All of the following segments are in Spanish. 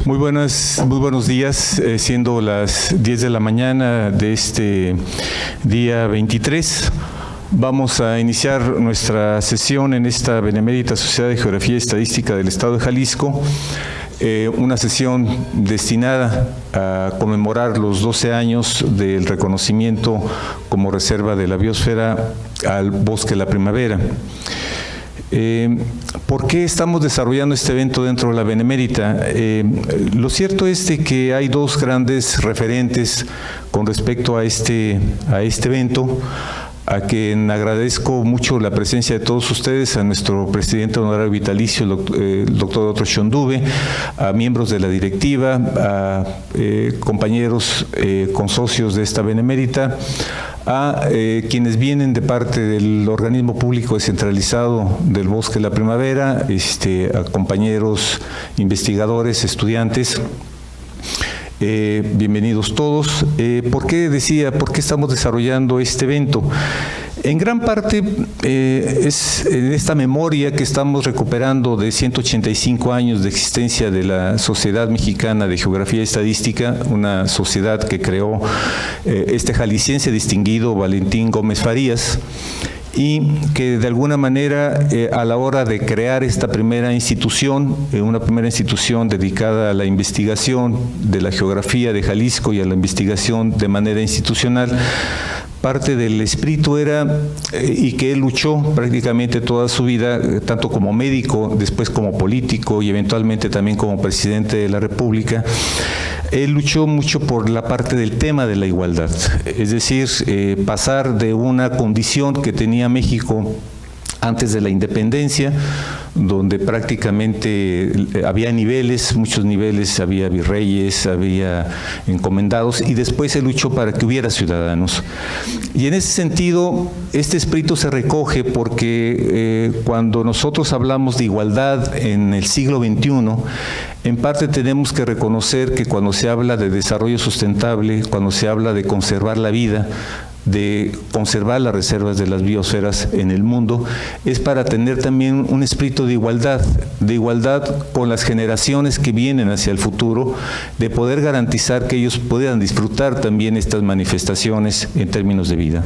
Muy buenos días, siendo las 10 de la mañana de este día 23. Vamos a iniciar nuestra sesión en esta Benemérita Sociedad de Geografía y Estadística del Estado de Jalisco, una sesión destinada a conmemorar los 12 años del reconocimiento como reserva de la biosfera al Bosque La Primavera. ¿Por qué estamos desarrollando este evento dentro de la Benemérita? Lo cierto es de que hay dos grandes referentes con respecto a este evento, a quien agradezco mucho la presencia de todos ustedes, a nuestro presidente honorario vitalicio, el doctor Otto Schönduwe, a miembros de la directiva, a compañeros consocios de esta Benemérita, a quienes vienen de parte del organismo público descentralizado del Bosque La Primavera, a compañeros investigadores, estudiantes. Bienvenidos todos. ¿Por qué estamos desarrollando este evento? En gran parte es en esta memoria que estamos recuperando de 185 años de existencia de la Sociedad Mexicana de Geografía y Estadística, una sociedad que creó este jalisciense distinguido Valentín Gómez Farías, y que de alguna manera a la hora de crear esta primera institución, una primera institución dedicada a la investigación de la geografía de Jalisco y a la investigación de manera institucional, parte del espíritu era, y que él luchó prácticamente toda su vida, tanto como médico, después como político y eventualmente también como presidente de la República. Él luchó mucho por la parte del tema de la igualdad, es decir, pasar de una condición que tenía México antes de la independencia, donde prácticamente había niveles, muchos niveles, había virreyes, había encomendados, y después se luchó para que hubiera ciudadanos. Y en ese sentido, este espíritu se recoge porque cuando nosotros hablamos de igualdad en el siglo XXI, en parte tenemos que reconocer que cuando se habla de desarrollo sustentable, cuando se habla de conservar la vida, de conservar las reservas de las biosferas en el mundo, es para tener también un espíritu de igualdad con las generaciones que vienen hacia el futuro, de poder garantizar que ellos puedan disfrutar también estas manifestaciones en términos de vida.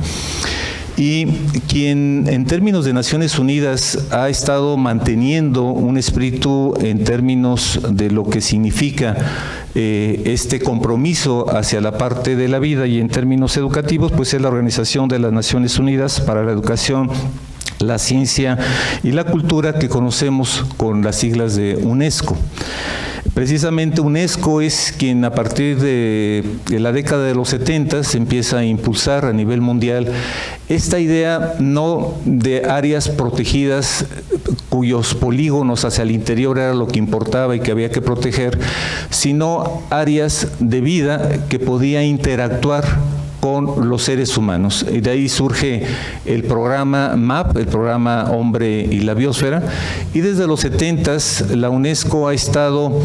Y quien en términos de Naciones Unidas ha estado manteniendo un espíritu en términos de lo que significa este compromiso hacia la parte de la vida y en términos educativos, pues es la Organización de las Naciones Unidas para la Educación, la Ciencia y la Cultura, que conocemos con las siglas de UNESCO. Precisamente UNESCO es quien a partir de la década de los 70 se empieza a impulsar a nivel mundial esta idea no de áreas protegidas cuyos polígonos hacia el interior era lo que importaba y que había que proteger, sino áreas de vida que podía interactuar con los seres humanos. Y de ahí surge el programa MAP, el programa Hombre y la Biosfera, y desde los 70s la UNESCO ha estado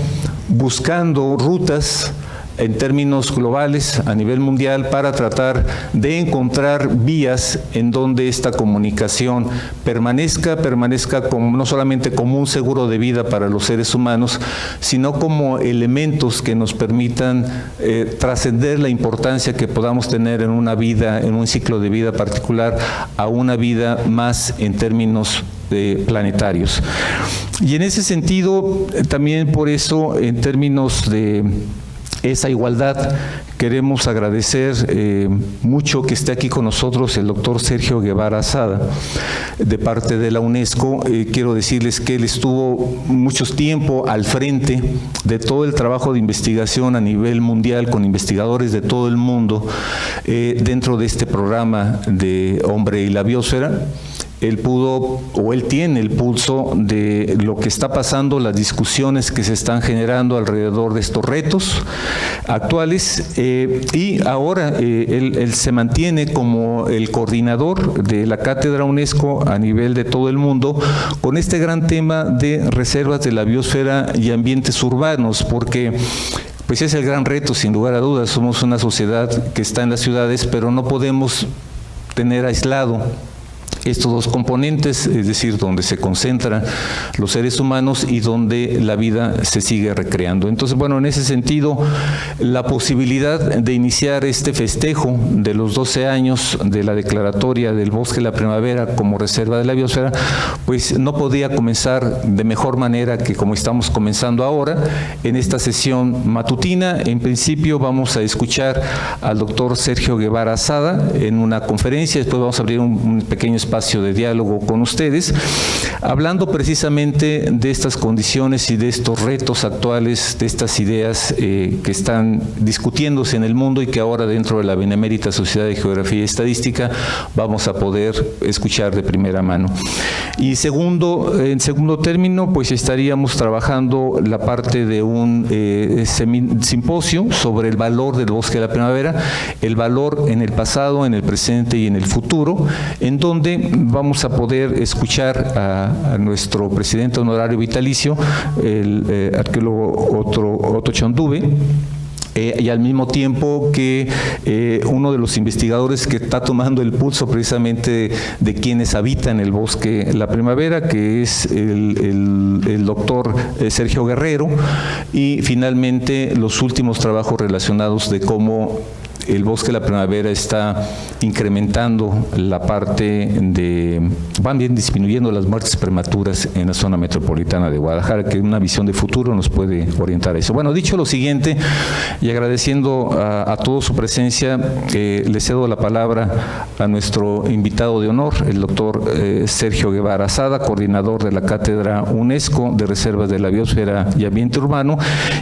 buscando rutas en términos globales a nivel mundial para tratar de encontrar vías en donde esta comunicación permanezca como, no solamente como un seguro de vida para los seres humanos, sino como elementos que nos permitan trascender la importancia que podamos tener en una vida, en un ciclo de vida particular, a una vida más en términos planetarios. Y en ese sentido, también por eso, en términos de esa igualdad, queremos agradecer mucho que esté aquí con nosotros el doctor Sergio Guevara Asada, de parte de la UNESCO. Quiero decirles que él estuvo mucho tiempo al frente de todo el trabajo de investigación a nivel mundial con investigadores de todo el mundo dentro de este programa de Hombre y la Biosfera. Él tiene el pulso de lo que está pasando, las discusiones que se están generando alrededor de estos retos actuales, y ahora él se mantiene como el coordinador de la Cátedra UNESCO a nivel de todo el mundo con este gran tema de reservas de la biosfera y ambientes urbanos, porque pues es el gran reto, sin lugar a dudas. Somos una sociedad que está en las ciudades, pero no podemos tener aislado estos dos componentes, es decir, donde se concentran los seres humanos y donde la vida se sigue recreando. Entonces, bueno, en ese sentido, la posibilidad de iniciar este festejo de los 12 años de la declaratoria del Bosque de la Primavera como reserva de la biosfera, pues no podía comenzar de mejor manera que como estamos comenzando ahora, en esta sesión matutina. En principio vamos a escuchar al doctor Sergio Guevara Asada en una conferencia, después vamos a abrir un pequeño espacio de diálogo con ustedes, hablando precisamente de estas condiciones y de estos retos actuales, de estas ideas que están discutiéndose en el mundo y que ahora dentro de la Benemérita Sociedad de Geografía y Estadística vamos a poder escuchar de primera mano. Y en segundo término, pues estaríamos trabajando la parte de un simposio sobre el valor del Bosque de la Primavera, el valor en el pasado, en el presente y en el futuro, en donde vamos a poder escuchar a nuestro presidente honorario vitalicio, el arqueólogo Otto Chonduve, y al mismo tiempo que uno de los investigadores que está tomando el pulso precisamente de quienes habitan el Bosque La Primavera, que es el doctor Sergio Guerrero, y finalmente los últimos trabajos relacionados de cómo el Bosque de la Primavera está incrementando la parte van bien disminuyendo las muertes prematuras en la zona metropolitana de Guadalajara, que una visión de futuro nos puede orientar a eso. Bueno, dicho lo siguiente, y agradeciendo a todos su presencia, le cedo la palabra a nuestro invitado de honor, el doctor Sergio Guevara Asada, coordinador de la Cátedra UNESCO de Reservas de la Biosfera y Ambiente Urbano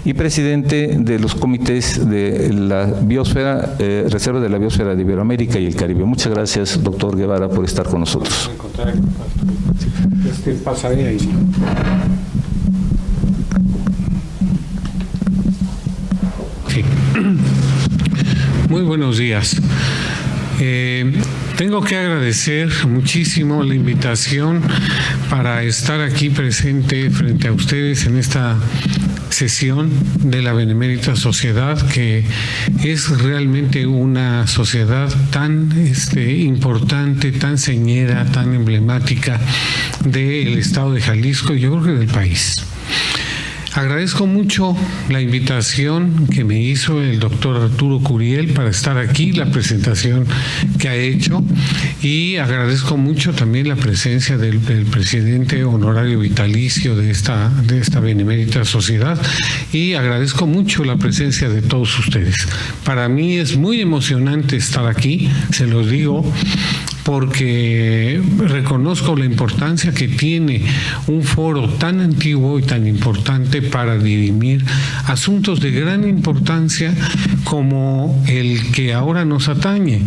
y presidente de los comités de la Biosfera, Reservas de la Biosfera de Iberoamérica y el Caribe. Muchas gracias, doctor Guevara, por estar con nosotros. Pasaré ahí. Sí. Muy buenos días. Tengo que agradecer muchísimo la invitación para estar aquí presente frente a ustedes en esta sesión de la Benemérita Sociedad, que es realmente una sociedad tan importante, tan señera, tan emblemática del estado de Jalisco y yo creo que del país. Agradezco mucho la invitación que me hizo el doctor Arturo Curiel para estar aquí, la presentación que ha hecho, y agradezco mucho también la presencia del presidente honorario vitalicio de esta Benemérita Sociedad, y agradezco mucho la presencia de todos ustedes. Para mí es muy emocionante estar aquí, se los digo, porque reconozco la importancia que tiene un foro tan antiguo y tan importante para dirimir asuntos de gran importancia como el que ahora nos atañe,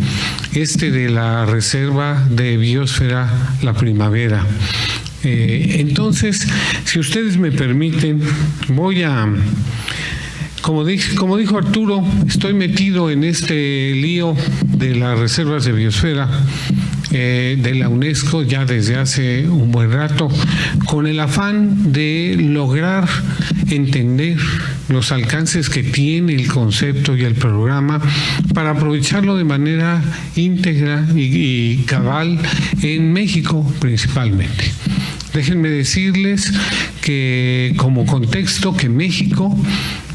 de la Reserva de Biosfera La Primavera. Entonces, si ustedes me permiten, voy a... Como dijo Arturo, estoy metido en este lío de las reservas de biosfera de la UNESCO ya desde hace un buen rato, con el afán de lograr entender los alcances que tiene el concepto y el programa para aprovecharlo de manera íntegra y cabal en México principalmente. Déjenme decirles que como contexto que México,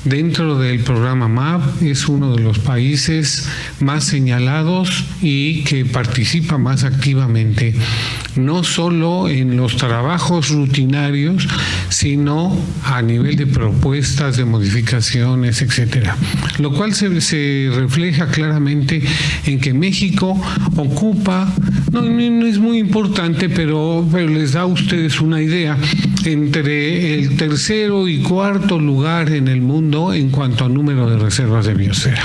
dentro del programa MAP, es uno de los países más señalados y que participa más activamente, no solo en los trabajos rutinarios, sino a nivel de propuestas, de modificaciones, etcétera. Lo cual se refleja claramente en que México ocupa, no es muy importante, pero les da a ustedes una idea, entre el tercero y cuarto lugar en el mundo en cuanto a número de reservas de biosfera.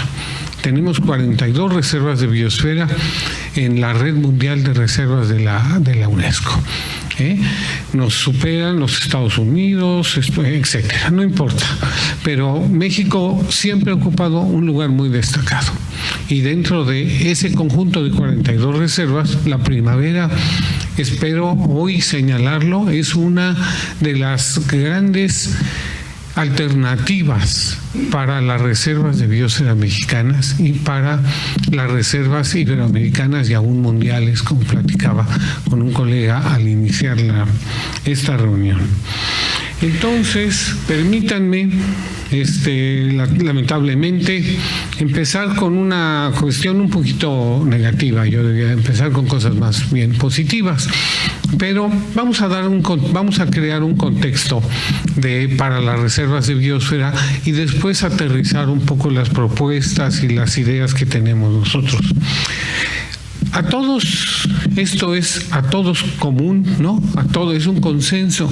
Tenemos 42 reservas de biosfera en la red mundial de reservas de la UNESCO. Nos superan los Estados Unidos, etcétera, no importa. Pero México siempre ha ocupado un lugar muy destacado. Y dentro de ese conjunto de 42 reservas, la Primavera, espero hoy señalarlo, es una de las grandes alternativas para las reservas de biosfera mexicanas y para las reservas iberoamericanas y aún mundiales, como platicaba con un colega al iniciar esta reunión. Entonces, permítanme, lamentablemente, empezar con una cuestión un poquito negativa. Yo debería empezar con cosas más bien positivas, pero vamos a crear un contexto para las reservas de biosfera y después aterrizar un poco las propuestas y las ideas que tenemos nosotros. A todos, esto es a todos común, ¿no? A todos es un consenso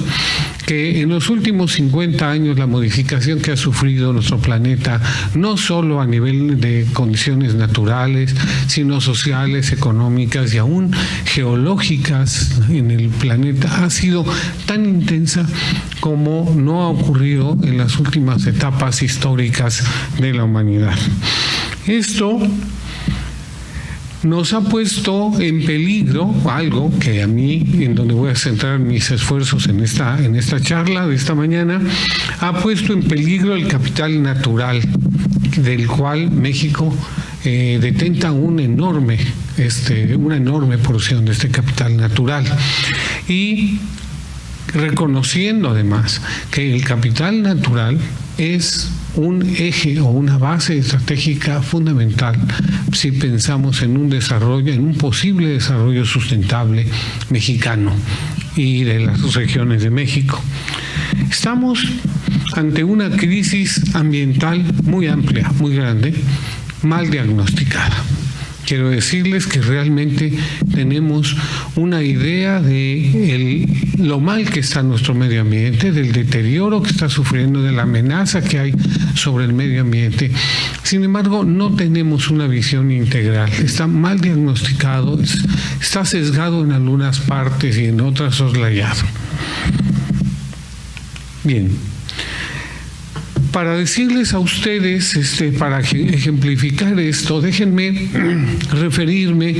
que en los últimos 50 años la modificación que ha sufrido nuestro planeta, no solo a nivel de condiciones naturales, sino sociales, económicas y aún geológicas en el planeta, ha sido tan intensa como no ha ocurrido en las últimas etapas históricas de la humanidad. Esto nos ha puesto en peligro algo que a mí, en donde voy a centrar mis esfuerzos en esta charla de esta mañana, ha puesto en peligro el capital natural, del cual México detenta una enorme porción de este capital natural. Y reconociendo además que el capital natural es un eje o una base estratégica fundamental si pensamos en un posible desarrollo sustentable mexicano y de las regiones de México. Estamos ante una crisis ambiental muy amplia, muy grande, mal diagnosticada. Quiero decirles que realmente tenemos una idea de lo mal que está nuestro medio ambiente, del deterioro que está sufriendo, de la amenaza que hay sobre el medio ambiente. Sin embargo, no tenemos una visión integral. Está mal diagnosticado, está sesgado en algunas partes y en otras soslayado. Bien. Para decirles a ustedes, para ejemplificar esto, déjenme referirme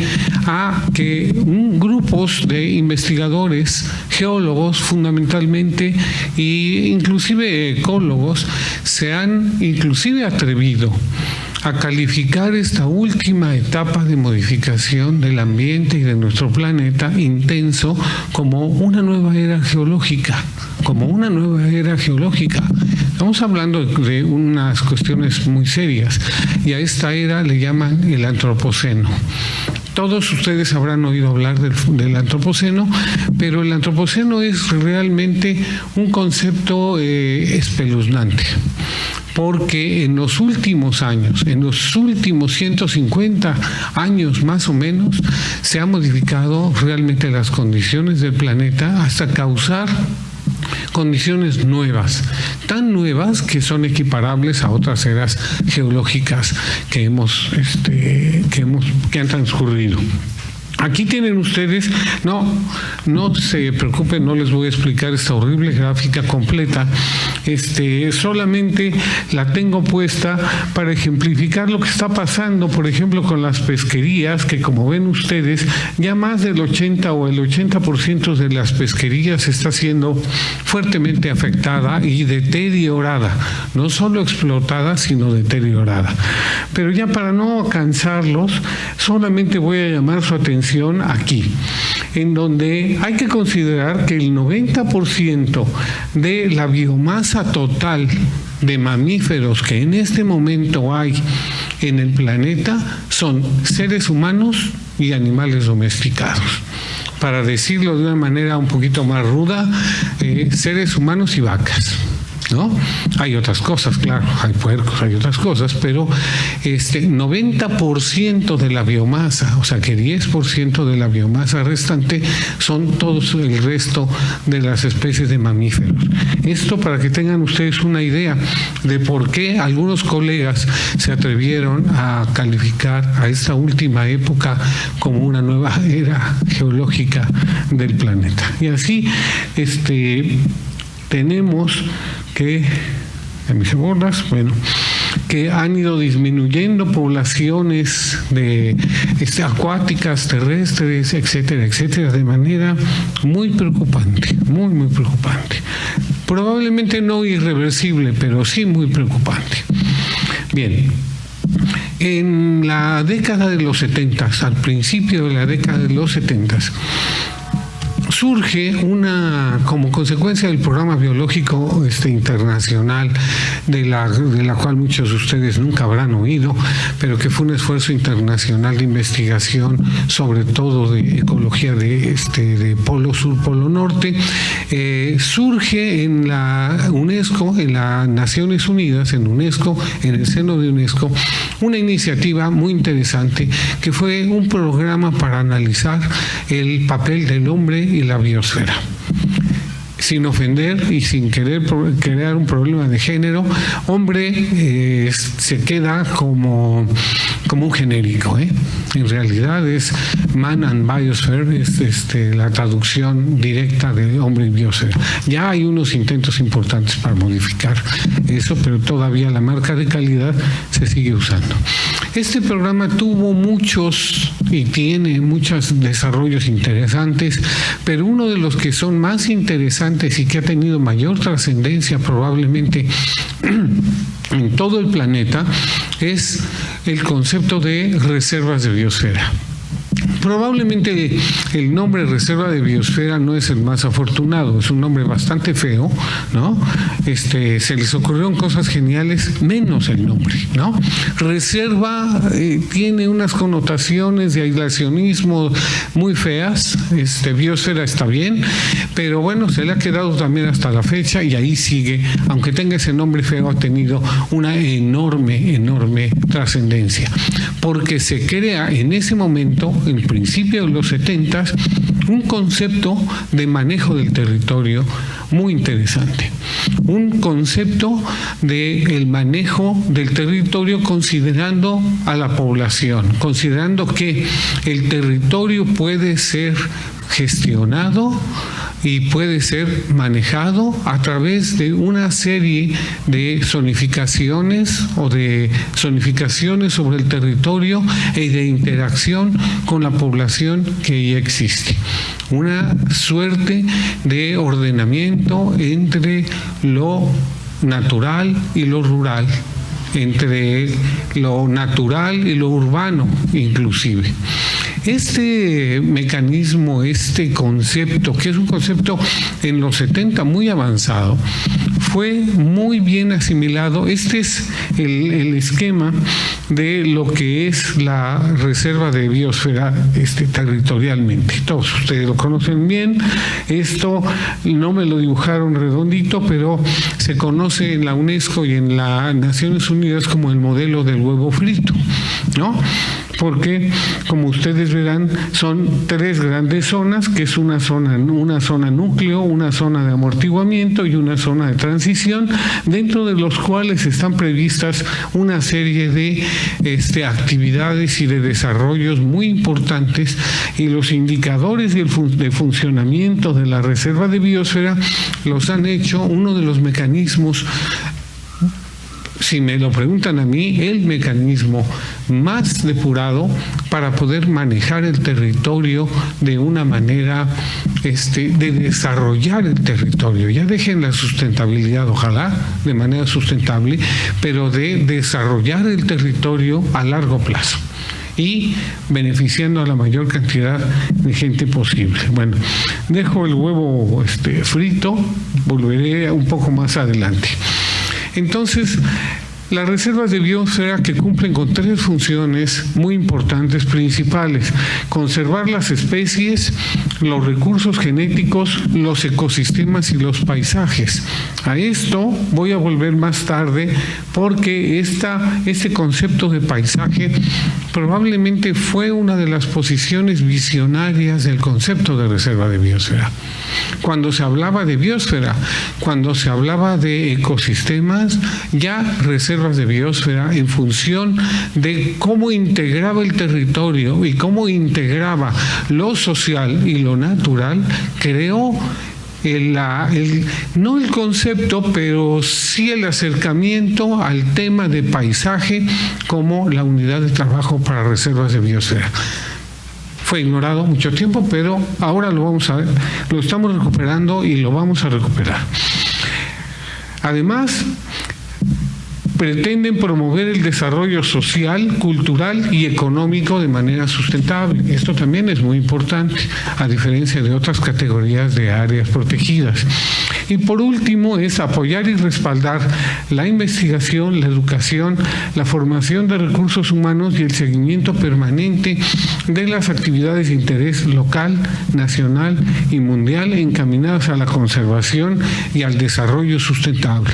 a que grupos de investigadores, geólogos fundamentalmente, e inclusive ecólogos, se han inclusive atrevido a calificar esta última etapa de modificación del ambiente y de nuestro planeta intenso como una nueva era geológica, Estamos hablando de unas cuestiones muy serias y a esta era le llaman el antropoceno. Todos ustedes habrán oído hablar del antropoceno, pero el antropoceno es realmente un concepto espeluznante, porque en los últimos años, en los últimos 150 años más o menos, se han modificado realmente las condiciones del planeta hasta causar condiciones nuevas, tan nuevas que son equiparables a otras eras geológicas que han transcurrido. Aquí tienen ustedes, no se preocupen, no les voy a explicar esta horrible gráfica completa, solamente la tengo puesta para ejemplificar lo que está pasando, por ejemplo, con las pesquerías, que como ven ustedes, ya más del 80% de las pesquerías está siendo fuertemente afectada y deteriorada, no solo explotada, sino deteriorada. Pero ya para no cansarlos, solamente voy a llamar su atención aquí, en donde hay que considerar que el 90% de la biomasa total de mamíferos que en este momento hay en el planeta son seres humanos y animales domesticados. Para decirlo de una manera un poquito más ruda, seres humanos y vacas, ¿no? Hay otras cosas, claro, hay puercos, hay otras cosas, pero 90% de la biomasa, o sea que 10% de la biomasa restante son todos el resto de las especies de mamíferos. Esto para que tengan ustedes una idea de por qué algunos colegas se atrevieron a calificar a esta última época como una nueva era geológica del planeta. Y así tenemos que han ido disminuyendo poblaciones de acuáticas, terrestres, etcétera, etcétera, de manera muy preocupante, muy preocupante. Probablemente no irreversible, pero sí muy preocupante. Bien, en la década de los 70, al principio de la década de los 70, surge como consecuencia del programa biológico internacional, de la cual muchos de ustedes nunca habrán oído, pero que fue un esfuerzo internacional de investigación, sobre todo de ecología de Polo Sur, Polo Norte. Surge en la UNESCO, en las Naciones Unidas, en UNESCO, en el seno de UNESCO, una iniciativa muy interesante que fue un programa para analizar el papel del hombre y la biosfera. Sin ofender y sin querer crear un problema de género, hombre se queda como un genérico. En realidad es Man and Biosphere, es la traducción directa de hombre y biosfera. Ya hay unos intentos importantes para modificar eso, pero todavía la marca de calidad se sigue usando. Este programa tuvo muchos y tiene muchos desarrollos interesantes, pero uno de los que son más interesantes y que ha tenido mayor trascendencia probablemente en todo el planeta es el concepto de reservas de biosfera. Probablemente el nombre reserva de biosfera no es el más afortunado, es un nombre bastante feo, ¿no? Se les ocurrieron cosas geniales, menos el nombre, ¿no? Reserva tiene unas connotaciones de aislacionismo muy feas, biosfera está bien, pero bueno, se le ha quedado también hasta la fecha y ahí sigue, aunque tenga ese nombre feo, ha tenido una enorme trascendencia, porque se crea en ese momento, en principio de los 70, un concepto de manejo del territorio muy interesante. Un concepto del manejo del territorio considerando a la población, considerando que el territorio puede ser gestionado y puede ser manejado a través de una serie de zonificaciones o de zonificaciones sobre el territorio y de interacción con la población que ya existe. Una suerte de ordenamiento entre lo natural y lo rural, entre lo natural y lo urbano inclusive. Este mecanismo, este concepto, que es un concepto en los 70 muy avanzado, fue muy bien asimilado. Este es el esquema de lo que es la reserva de biosfera territorialmente. Todos ustedes lo conocen bien. Esto no me lo dibujaron redondito, pero se conoce en la UNESCO y en las Naciones Unidas como el modelo del huevo frito, ¿no? Porque, como ustedes verán, son tres grandes zonas, que es una zona núcleo, una zona de amortiguamiento y una zona de transición, dentro de los cuales están previstas una serie de actividades y de desarrollos muy importantes, y los indicadores de funcionamiento de la reserva de biosfera los han hecho uno de los mecanismos, si me lo preguntan a mí, el mecanismo más depurado para poder manejar el territorio de una manera de desarrollar el territorio. Ya dejen la sustentabilidad, ojalá, de manera sustentable, pero de desarrollar el territorio a largo plazo y beneficiando a la mayor cantidad de gente posible. Bueno, dejo el huevo frito, volveré un poco más adelante. Entonces, las reservas de biosfera que cumplen con tres funciones muy importantes principales: conservar las especies, los recursos genéticos, los ecosistemas y los paisajes. A esto voy a volver más tarde, porque este concepto de paisaje probablemente fue una de las posiciones visionarias del concepto de reserva de biosfera. Cuando se hablaba de biosfera, cuando se hablaba de ecosistemas, ya reservas de biosfera, en función de cómo integraba el territorio y cómo integraba lo social y lo natural, creó no el concepto, pero sí el acercamiento al tema de paisaje como la unidad de trabajo para reservas de biosfera. Fue ignorado mucho tiempo, pero ahora lo estamos recuperando y lo vamos a recuperar. Además, pretenden promover el desarrollo social, cultural y económico de manera sustentable. Esto también es muy importante, a diferencia de otras categorías de áreas protegidas. Y por último es apoyar y respaldar la investigación, la educación, la formación de recursos humanos y el seguimiento permanente de las actividades de interés local, nacional y mundial encaminadas a la conservación y al desarrollo sustentable.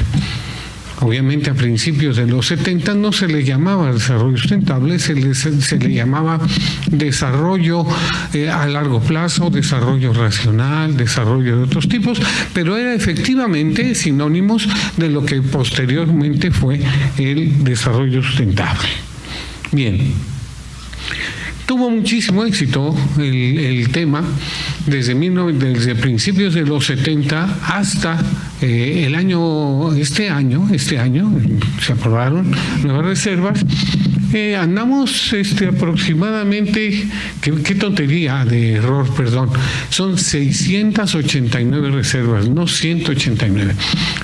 Obviamente a principios de los 70 no se le llamaba desarrollo sustentable, se le llamaba desarrollo a largo plazo, desarrollo racional, desarrollo de otros tipos, pero era efectivamente sinónimos de lo que posteriormente fue el desarrollo sustentable. Bien. Tuvo muchísimo éxito el tema desde principios de los 70 hasta este año se aprobaron nuevas reservas. Andamos aproximadamente, qué tontería de error, perdón, son 689 reservas, no 189,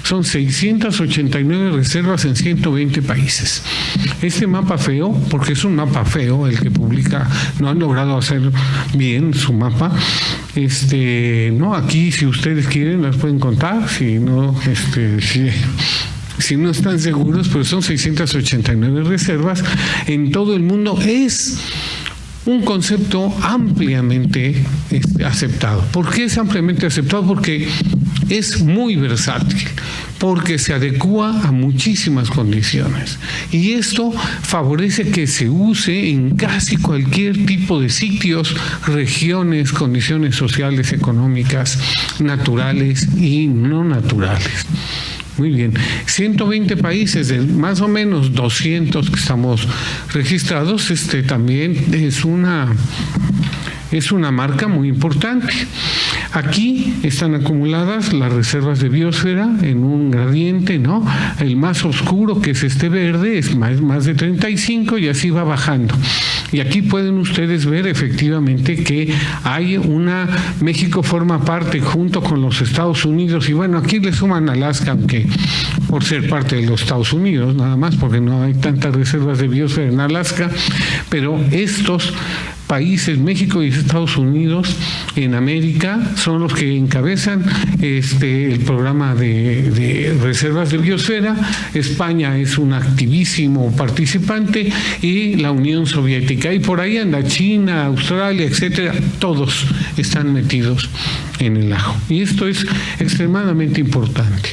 son 689 reservas en 120 países. Este mapa feo, porque es un mapa feo el que publica, no han logrado hacer bien su mapa. No, aquí si ustedes quieren las pueden contar, si no, si no están seguros, pero son 689 reservas en todo el mundo. Es un concepto ampliamente aceptado. ¿Por qué es ampliamente aceptado? Porque es muy versátil, porque se adecúa a muchísimas condiciones. Y esto favorece que se use en casi cualquier tipo de sitios, regiones, condiciones sociales, económicas, naturales y no naturales. Muy bien, 120 países de más o menos 200 que estamos registrados, también es una marca muy importante. Aquí están acumuladas las reservas de biosfera en un gradiente, ¿no? El más oscuro, que es verde, es más de 35 y así va bajando. Y aquí pueden ustedes ver efectivamente que hay México forma parte junto con los Estados Unidos, y bueno, aquí le suman Alaska, aunque por ser parte de los Estados Unidos, nada más, porque no hay tantas reservas de biosfera en Alaska, pero estos países, México y Estados Unidos en América, son los que encabezan el programa de reservas de biosfera. España es un activísimo participante y la Unión Soviética, y por ahí anda China, Australia, etcétera, todos están metidos en el ajo, y esto es extremadamente importante.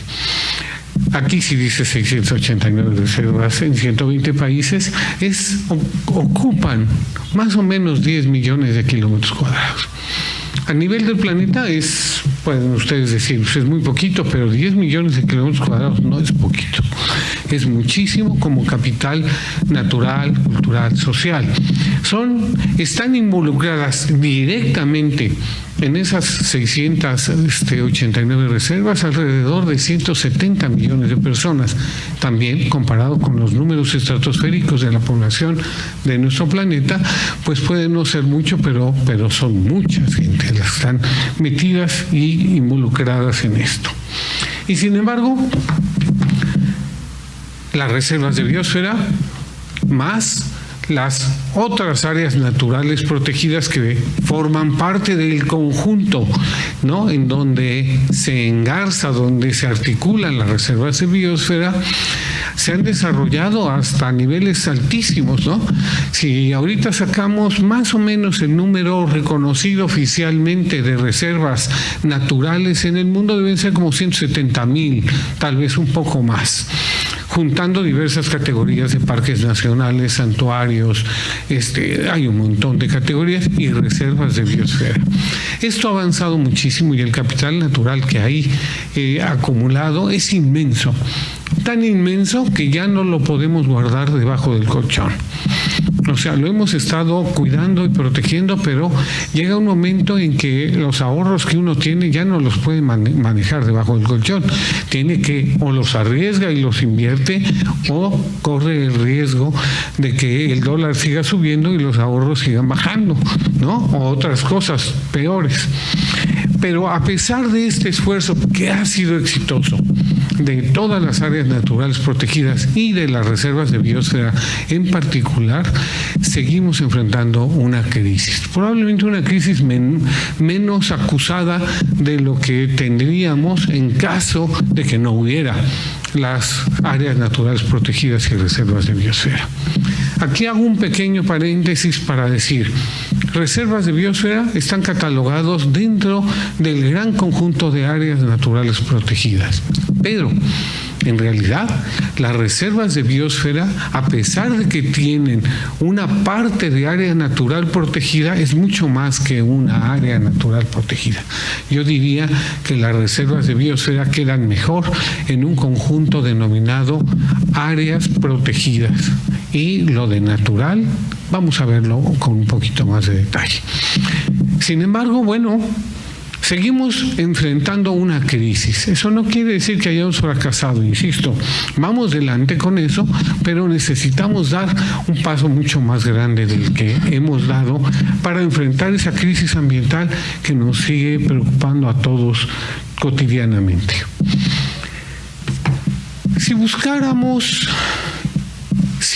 Aquí sí dice 689 reservas en 120 países, ocupan más o menos 10 millones de kilómetros cuadrados. A nivel del planeta pueden ustedes decir, es muy poquito, pero 10 millones de kilómetros cuadrados no es poquito. Es muchísimo como capital natural, cultural, social. Están involucradas directamente en esas 689 reservas alrededor de 170 millones de personas. También, comparado con los números estratosféricos de la población de nuestro planeta, pues puede no ser mucho, pero son muchas gente las que están metidas y involucradas en esto. Y sin embargo, las reservas de biosfera más las otras áreas naturales protegidas que forman parte del conjunto, ¿no?, en donde se engarza, donde se articulan las reservas de biosfera, se han desarrollado hasta niveles altísimos, ¿no? Si ahorita sacamos más o menos el número reconocido oficialmente de reservas naturales en el mundo, deben ser como 170,000, tal vez un poco más, juntando diversas categorías de parques nacionales, santuarios, hay un montón de categorías y reservas de biosfera. Esto ha avanzado muchísimo y el capital natural que hay acumulado es inmenso, tan inmenso que ya no lo podemos guardar debajo del colchón. O sea, lo hemos estado cuidando y protegiendo, pero llega un momento en que los ahorros que uno tiene ya no los puede manejar debajo del colchón. Tiene que, o los arriesga y los invierte, o corre el riesgo de que el dólar siga subiendo y los ahorros sigan bajando, ¿no? O otras cosas peores. Pero a pesar de este esfuerzo que ha sido exitoso, de todas las áreas naturales protegidas y de las reservas de biosfera en particular, seguimos enfrentando una crisis. Probablemente una crisis menos acusada de lo que tendríamos en caso de que no hubiera las áreas naturales protegidas y reservas de biosfera. Aquí hago un pequeño paréntesis para decir, reservas de biosfera están catalogados dentro del gran conjunto de áreas naturales protegidas, pero en realidad, las reservas de biosfera, a pesar de que tienen una parte de área natural protegida, es mucho más que una área natural protegida. Yo diría que las reservas de biosfera quedan mejor en un conjunto denominado áreas protegidas. Y lo de natural, vamos a verlo con un poquito más de detalle. Sin embargo, bueno, seguimos enfrentando una crisis. Eso no quiere decir que hayamos fracasado, insisto. Vamos delante con eso, pero necesitamos dar un paso mucho más grande del que hemos dado para enfrentar esa crisis ambiental que nos sigue preocupando a todos cotidianamente. Si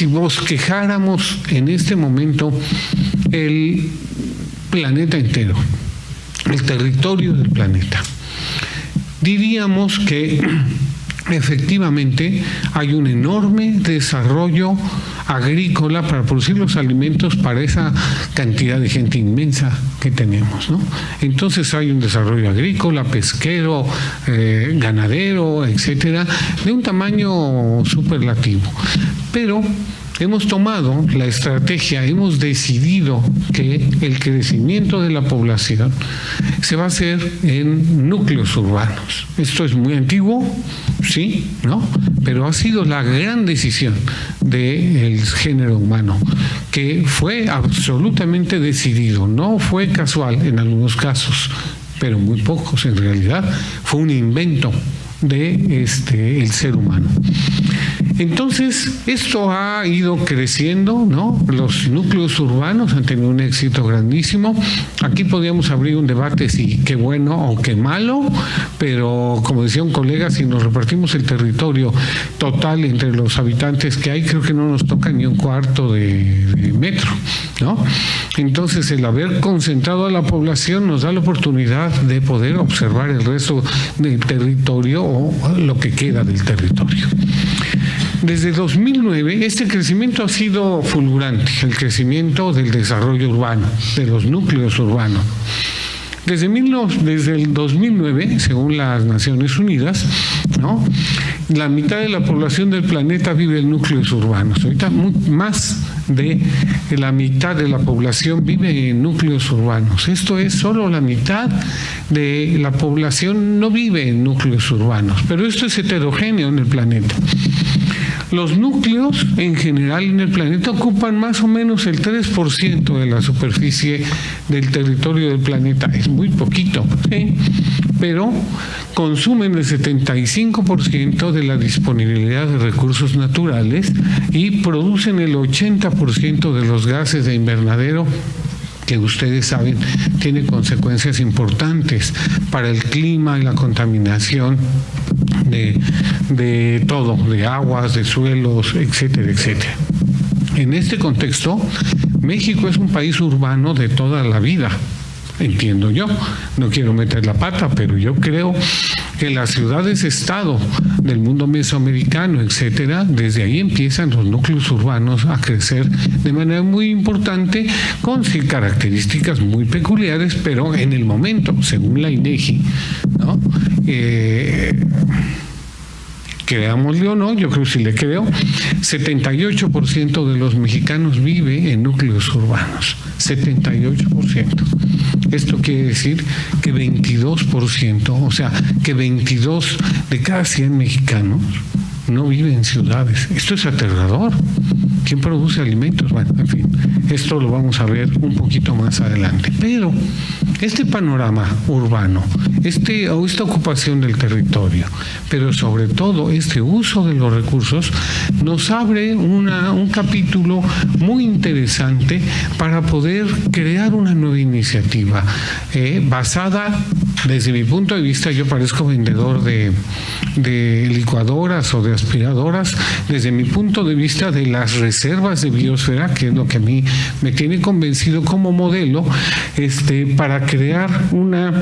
bosquejáramos en este momento el planeta entero, el territorio del planeta, diríamos que efectivamente hay un enorme desarrollo agrícola para producir los alimentos para esa cantidad de gente inmensa que tenemos, ¿no? Entonces hay un desarrollo agrícola, pesquero, ganadero, etcétera, de un tamaño superlativo. Pero hemos tomado la estrategia, hemos decidido que el crecimiento de la población se va a hacer en núcleos urbanos. Esto es muy antiguo, sí, ¿no? Pero ha sido la gran decisión del género humano, que fue absolutamente decidido, no fue casual en algunos casos, pero muy pocos en realidad, fue un invento de el ser humano. Entonces, esto ha ido creciendo, ¿no? Los núcleos urbanos han tenido un éxito grandísimo. Aquí podríamos abrir un debate si qué bueno o qué malo, pero como decía un colega, si nos repartimos el territorio total entre los habitantes que hay, creo que no nos toca ni un cuarto de metro, ¿no? Entonces, el haber concentrado a la población nos da la oportunidad de poder observar el resto del territorio o lo que queda del territorio. Desde 2009, este crecimiento ha sido fulgurante, el crecimiento del desarrollo urbano, de los núcleos urbanos. Desde el 2009, según las Naciones Unidas, ¿no?, la mitad de la población del planeta vive en núcleos urbanos. Ahorita más de la mitad de la población vive en núcleos urbanos. Esto es, solo la mitad de la población no vive en núcleos urbanos, pero esto es heterogéneo en el planeta. Los núcleos en general en el planeta ocupan más o menos el 3% de la superficie del territorio del planeta. Es muy poquito, ¿sí?, pero consumen el 75% de la disponibilidad de recursos naturales y producen el 80% de los gases de invernadero, que ustedes saben tiene consecuencias importantes para el clima y la contaminación de todo, de aguas, de suelos, etcétera, etcétera. En este contexto, México es un país urbano de toda la vida, entiendo yo. No quiero meter la pata, pero yo creo que las ciudades-estado del mundo mesoamericano, etcétera, desde ahí empiezan los núcleos urbanos a crecer de manera muy importante, con características muy peculiares, pero en el momento, según la INEGI, ¿no?, creámosle o no, yo creo que sí le creo, 78% de los mexicanos vive en núcleos urbanos. 78%. Esto quiere decir que 22%, o sea, que 22 de cada 100 mexicanos no viven en ciudades. Esto es aterrador. ¿Quién produce alimentos? Bueno, en fin, esto lo vamos a ver un poquito más adelante. Pero este panorama urbano, esta ocupación del territorio, pero sobre todo este uso de los recursos, nos abre un capítulo muy interesante para poder crear una nueva iniciativa basada Desde mi punto de vista, yo parezco vendedor de licuadoras o de aspiradoras. Desde mi punto de vista de las reservas de biosfera, que es lo que a mí me tiene convencido como modelo, para crear una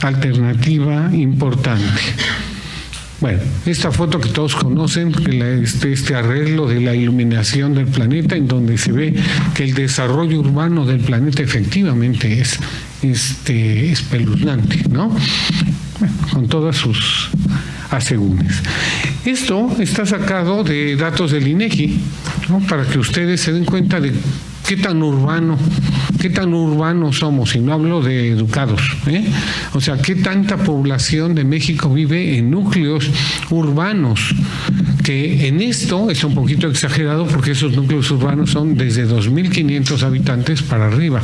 alternativa importante. Bueno, esta foto que todos conocen, este arreglo de la iluminación del planeta, en donde se ve que el desarrollo urbano del planeta efectivamente es espeluznante, ¿no? Bueno, con todas sus asegúnes. Esto está sacado de datos del INEGI, ¿no? Para que ustedes se den cuenta de qué tan urbanos somos, y no hablo de educados, o sea, qué tanta población de México vive en núcleos urbanos, que en esto está un poquito exagerado porque esos núcleos urbanos son desde 2.500 habitantes para arriba,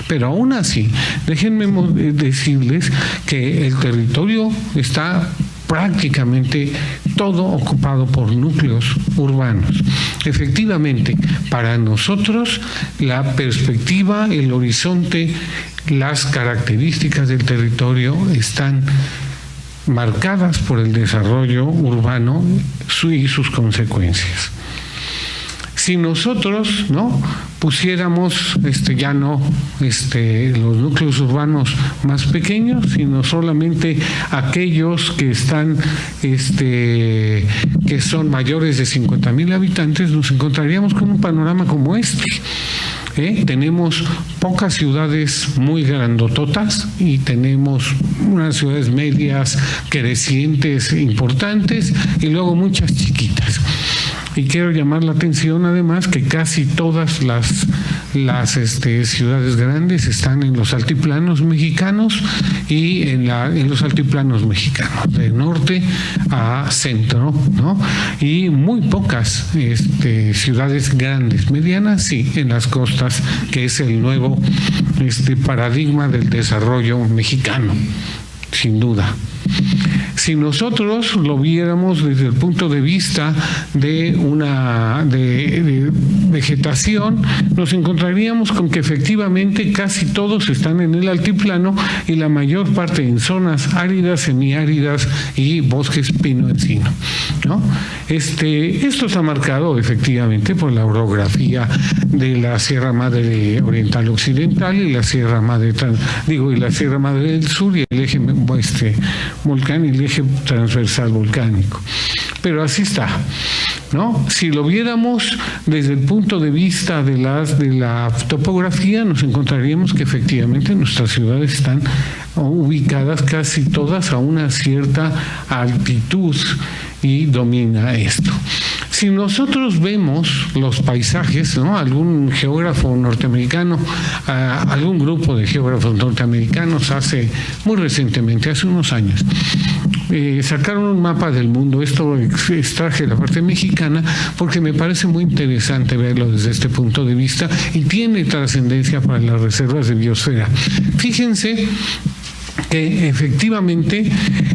pero aún así, déjenme decirles que el territorio está prácticamente todo ocupado por núcleos urbanos. Efectivamente, para nosotros la perspectiva, el horizonte, las características del territorio están marcadas por el desarrollo urbano y sus consecuencias. Si nosotros pusiéramos ya no los núcleos urbanos más pequeños, sino solamente aquellos que están que son mayores de 50,000 habitantes, nos encontraríamos con un panorama como este. Tenemos pocas ciudades muy grandototas y tenemos unas ciudades medias, crecientes, importantes, y luego muchas chiquitas. Y quiero llamar la atención además que casi todas las ciudades grandes están en los altiplanos mexicanos y en los altiplanos mexicanos, de norte a centro, ¿no? Y muy pocas ciudades grandes, medianas sí, en las costas, que es el nuevo paradigma del desarrollo mexicano, sin duda. Si nosotros lo viéramos desde el punto de vista de vegetación, nos encontraríamos con que efectivamente casi todos están en el altiplano y la mayor parte en zonas áridas, semiáridas y bosques pino-encino, ¿no? Esto está marcado efectivamente por la orografía de la Sierra Madre Oriental Occidental y la Sierra Madre del Sur y el eje volcán y el eje transversal volcánico. Pero así está, ¿no? Si lo viéramos desde el punto de vista de la topografía, nos encontraríamos que efectivamente nuestras ciudades están ubicadas casi todas a una cierta altitud y domina esto. Si nosotros vemos los paisajes, ¿no? Algún geógrafo norteamericano, algún grupo de geógrafos norteamericanos muy recientemente, hace unos años, sacaron un mapa del mundo. Esto extraje la parte mexicana porque me parece muy interesante verlo desde este punto de vista y tiene trascendencia para las reservas de biosfera. Fíjense que efectivamente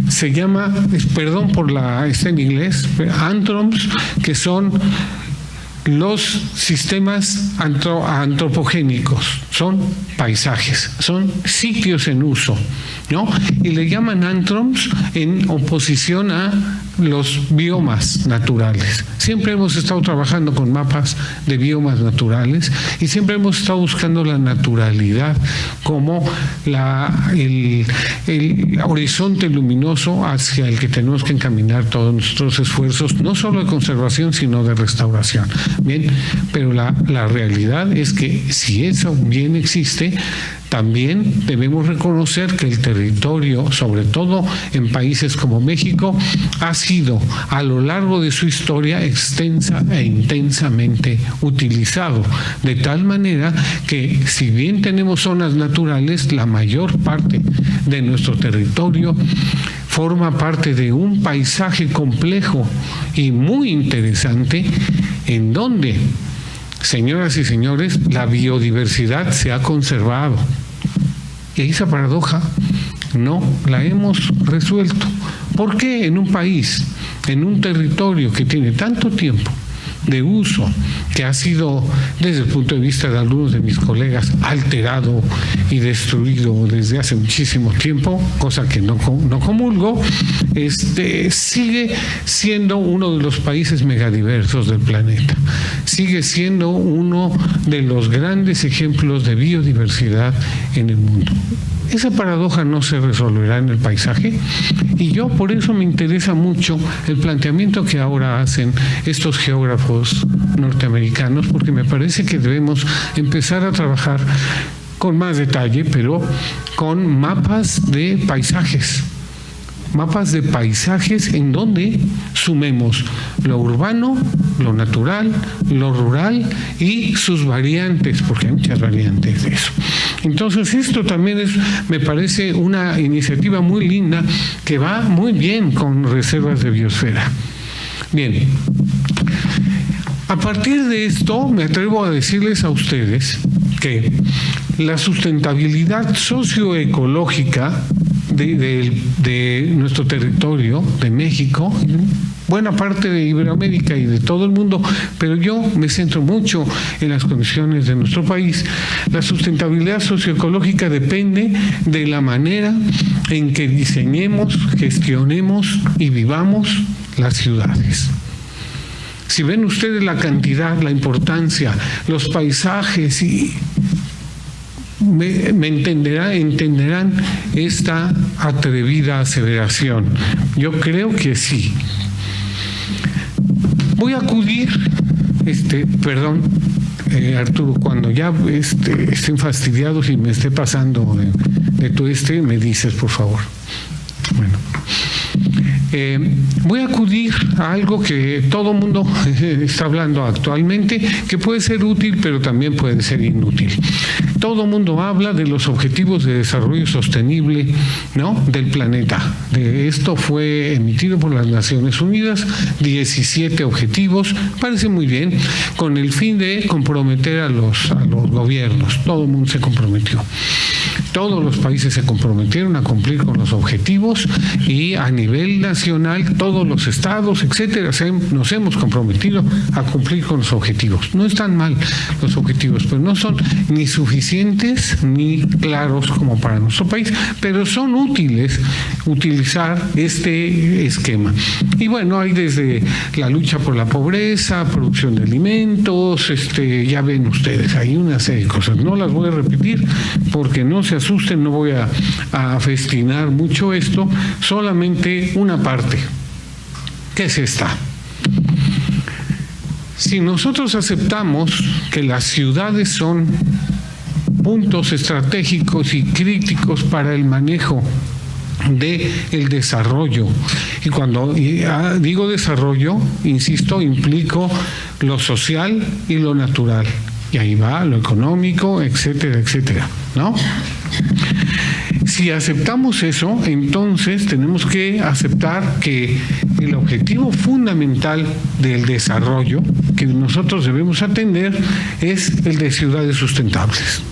se llama, está en inglés, anthrops, que son los sistemas antropogénicos, son paisajes, son sitios en uso, ¿no? Y le llaman anthrops en oposición a los biomas naturales. Siempre hemos estado trabajando con mapas de biomas naturales y siempre hemos estado buscando la naturalidad como el horizonte luminoso hacia el que tenemos que encaminar todos nuestros esfuerzos, no solo de conservación, sino de restauración. Bien, pero la realidad es que si eso bien existe, también debemos reconocer que el territorio, sobre todo en países como México, ha sido a lo largo de su historia extensa e intensamente utilizado, de tal manera que si bien tenemos zonas naturales, la mayor parte de nuestro territorio forma parte de un paisaje complejo y muy interesante, en donde, señoras y señores, la biodiversidad se ha conservado. Y esa paradoja no la hemos resuelto. ¿Por qué en un país, en un territorio que tiene tanto tiempo de uso que ha sido, desde el punto de vista de algunos de mis colegas, alterado y destruido desde hace muchísimo tiempo, cosa que no comulgo, sigue siendo uno de los países megadiversos del planeta. Sigue siendo uno de los grandes ejemplos de biodiversidad en el mundo. Esa paradoja no se resolverá en el paisaje, y yo por eso me interesa mucho el planteamiento que ahora hacen estos geógrafos norteamericanos, porque me parece que debemos empezar a trabajar con más detalle, pero con mapas de paisajes en donde sumemos lo urbano, lo natural, lo rural y sus variantes, porque hay muchas variantes de eso. Entonces esto también me parece una iniciativa muy linda que va muy bien con reservas de biosfera. Bien, a partir de esto me atrevo a decirles a ustedes que la sustentabilidad socioecológica de nuestro territorio, de México, buena parte de Iberoamérica y de todo el mundo, pero yo me centro mucho en las condiciones de nuestro país. La sustentabilidad socioecológica depende de la manera en que diseñemos, gestionemos y vivamos las ciudades. Si ven ustedes la cantidad, la importancia, los paisajes, y me entenderán esta atrevida aseveración. Yo creo que sí. Voy a acudir, Arturo, cuando ya estén fastidiados y me esté pasando de todo me dices, por favor. Bueno. Voy a acudir a algo que todo mundo está hablando actualmente, que puede ser útil, pero también puede ser inútil. Todo mundo habla de los objetivos de desarrollo sostenible, ¿no?, del planeta. Esto fue emitido por las Naciones Unidas, 17 objetivos, parece muy bien, con el fin de comprometer a los gobiernos. Todo el mundo se comprometió. Todos los países se comprometieron a cumplir con los objetivos, y a nivel nacional todos los estados, etcétera, nos hemos comprometido a cumplir con los objetivos. No están mal los objetivos, pero no son ni suficientes ni claros como para nuestro país, pero son útiles utilizar este esquema. Y bueno, hay desde la lucha por la pobreza, producción de alimentos, ya ven ustedes, hay una serie de cosas. No las voy a repetir porque no se asusten, no voy a festinar mucho esto, solamente una parte, que es esta. Si nosotros aceptamos que las ciudades son puntos estratégicos y críticos para el manejo del desarrollo, y cuando digo desarrollo, insisto, implico lo social y lo natural, y ahí va lo económico, etcétera, etcétera, ¿no? Si aceptamos eso, entonces tenemos que aceptar que el objetivo fundamental del desarrollo que nosotros debemos atender es el de ciudades sustentables,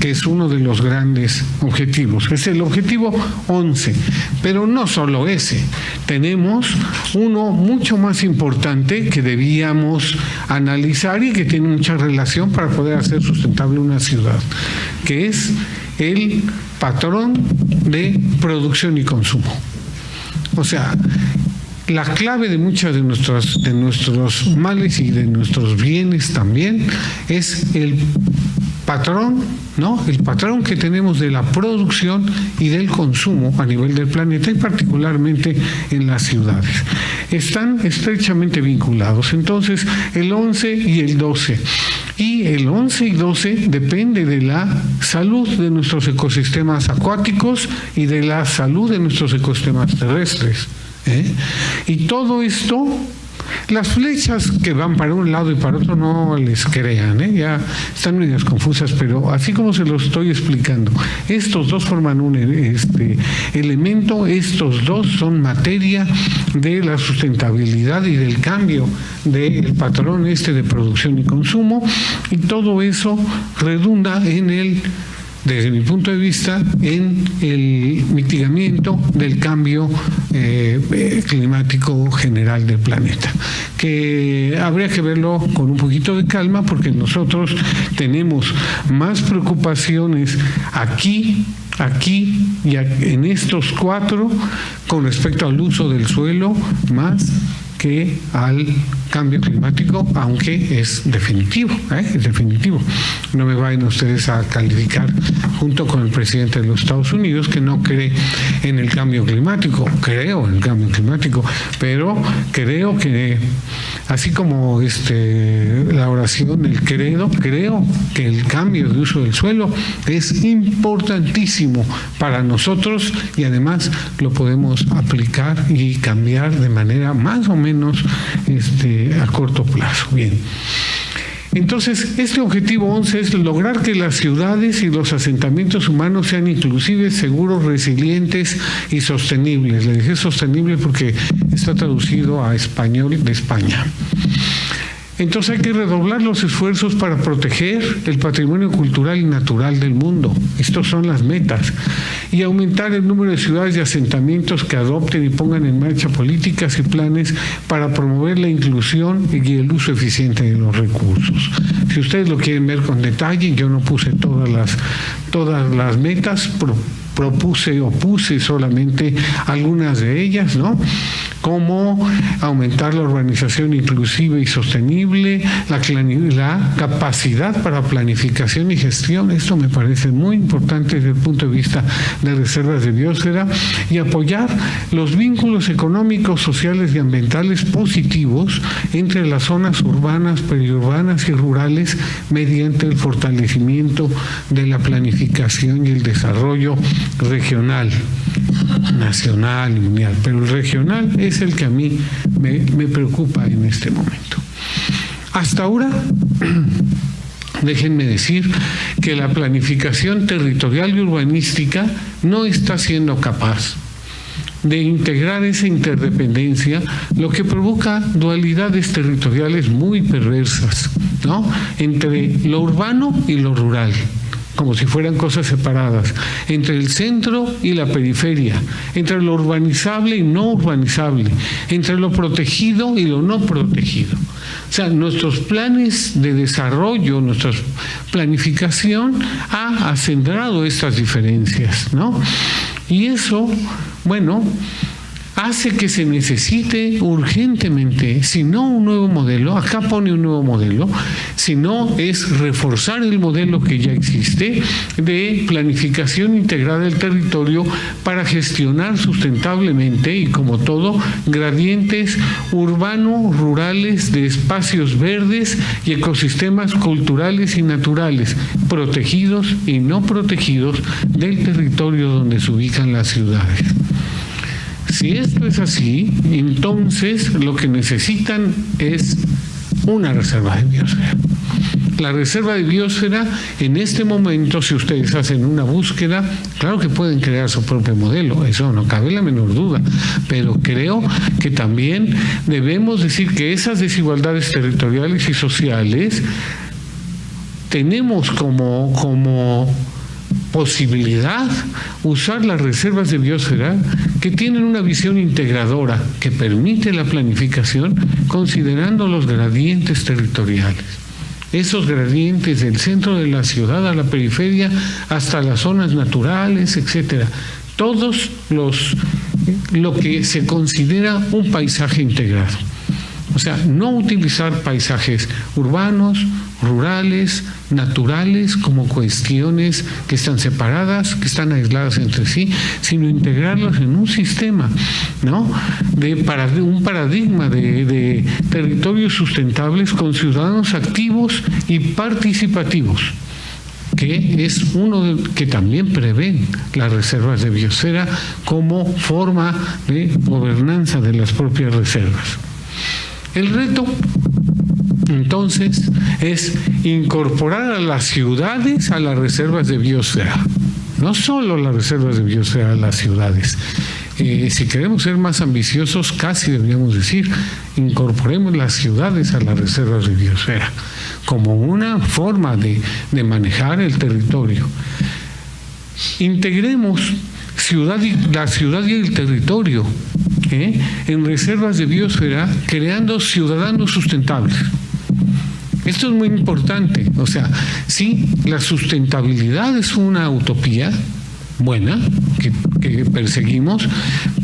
que es uno de los grandes objetivos. Es el objetivo 11, pero no solo ese. Tenemos uno mucho más importante que debíamos analizar y que tiene mucha relación para poder hacer sustentable una ciudad, que es el patrón de producción y consumo. O sea, la clave de muchos de nuestros males y de nuestros bienes también es el patrón, ¿no? El patrón que tenemos de la producción y del consumo a nivel del planeta, y particularmente en las ciudades. Están estrechamente vinculados. Entonces, el 11 y el 12. Y el 11 y 12 depende de la salud de nuestros ecosistemas acuáticos y de la salud de nuestros ecosistemas terrestres. Y todo esto, las flechas que van para un lado y para otro no les crean, ya están medias confusas, pero así como se los estoy explicando, estos dos forman un elemento, estos dos son materia de la sustentabilidad y del cambio del patrón de producción y consumo, y todo eso redunda en el desde mi punto de vista, en el mitigamiento del cambio climático general del planeta, que habría que verlo con un poquito de calma, porque nosotros tenemos más preocupaciones aquí y en estos 4 con respecto al uso del suelo más que al cambio climático, aunque es definitivo, es definitivo. No me vayan ustedes a calificar junto con el presidente de los Estados Unidos que no cree en el cambio climático. Creo en el cambio climático, pero creo que así como la oración, el credo, creo que el cambio de uso del suelo es importantísimo para nosotros y además lo podemos aplicar y cambiar de manera más o menos a corto plazo. Bien. Entonces, este objetivo 11 es lograr que las ciudades y los asentamientos humanos sean inclusivos, seguros, resilientes y sostenibles. Le dije sostenible porque está traducido a español de España. Entonces hay que redoblar los esfuerzos para proteger el patrimonio cultural y natural del mundo. Estas son las metas. Y aumentar el número de ciudades y asentamientos que adopten y pongan en marcha políticas y planes para promover la inclusión y el uso eficiente de los recursos. Si ustedes lo quieren ver con detalle, yo no puse todas las metas, puse solamente algunas de ellas, ¿no? Como aumentar la urbanización inclusiva y sostenible, la capacidad para planificación y gestión. Esto me parece muy importante desde el punto de vista de reservas de biosfera, y apoyar los vínculos económicos, sociales y ambientales positivos entre las zonas urbanas, periurbanas y rurales mediante el fortalecimiento de la planificación y el desarrollo regional, nacional y mundial, pero el regional es el que a mí me preocupa en este momento. Hasta ahora, déjenme decir que la planificación territorial y urbanística no está siendo capaz de integrar esa interdependencia, lo que provoca dualidades territoriales muy perversas, ¿no? Entre lo urbano y lo rural, como si fueran cosas separadas, entre el centro y la periferia, entre lo urbanizable y no urbanizable, entre lo protegido y lo no protegido. O sea, nuestros planes de desarrollo, nuestra planificación ha acendrado estas diferencias, ¿no? Y eso, bueno, hace que se necesite urgentemente, si no un nuevo modelo, acá pone un nuevo modelo, si no es reforzar el modelo que ya existe de planificación integrada del territorio para gestionar sustentablemente y como todo, gradientes urbanos, rurales, de espacios verdes y ecosistemas culturales y naturales, protegidos y no protegidos del territorio donde se ubican las ciudades. Si esto es así, entonces lo que necesitan es una reserva de biosfera. La reserva de biosfera, en este momento, si ustedes hacen una búsqueda, claro que pueden crear su propio modelo, eso no cabe la menor duda, pero creo que también debemos decir que esas desigualdades territoriales y sociales tenemos como posibilidad usar las reservas de biosfera que tienen una visión integradora que permite la planificación considerando los gradientes territoriales. Esos gradientes del centro de la ciudad a la periferia hasta las zonas naturales, etcétera. Todos lo que se considera un paisaje integrado. O sea, no utilizar paisajes urbanos, rurales, naturales como cuestiones que están separadas, que están aisladas entre sí, sino integrarlos en un sistema, ¿no? Un paradigma de territorios sustentables con ciudadanos activos y participativos, que es que también prevén las reservas de biosfera como forma de gobernanza de las propias reservas. El reto, entonces, es incorporar a las ciudades a las reservas de biosfera. No solo las reservas de biosfera a las ciudades. Si queremos ser más ambiciosos, casi deberíamos decir, incorporemos las ciudades a las reservas de biosfera como una forma de manejar el territorio. integremos la ciudad y el territorio en reservas de biosfera, creando ciudadanos sustentables. Esto es muy importante. O sea, sí, la sustentabilidad es una utopía buena que perseguimos,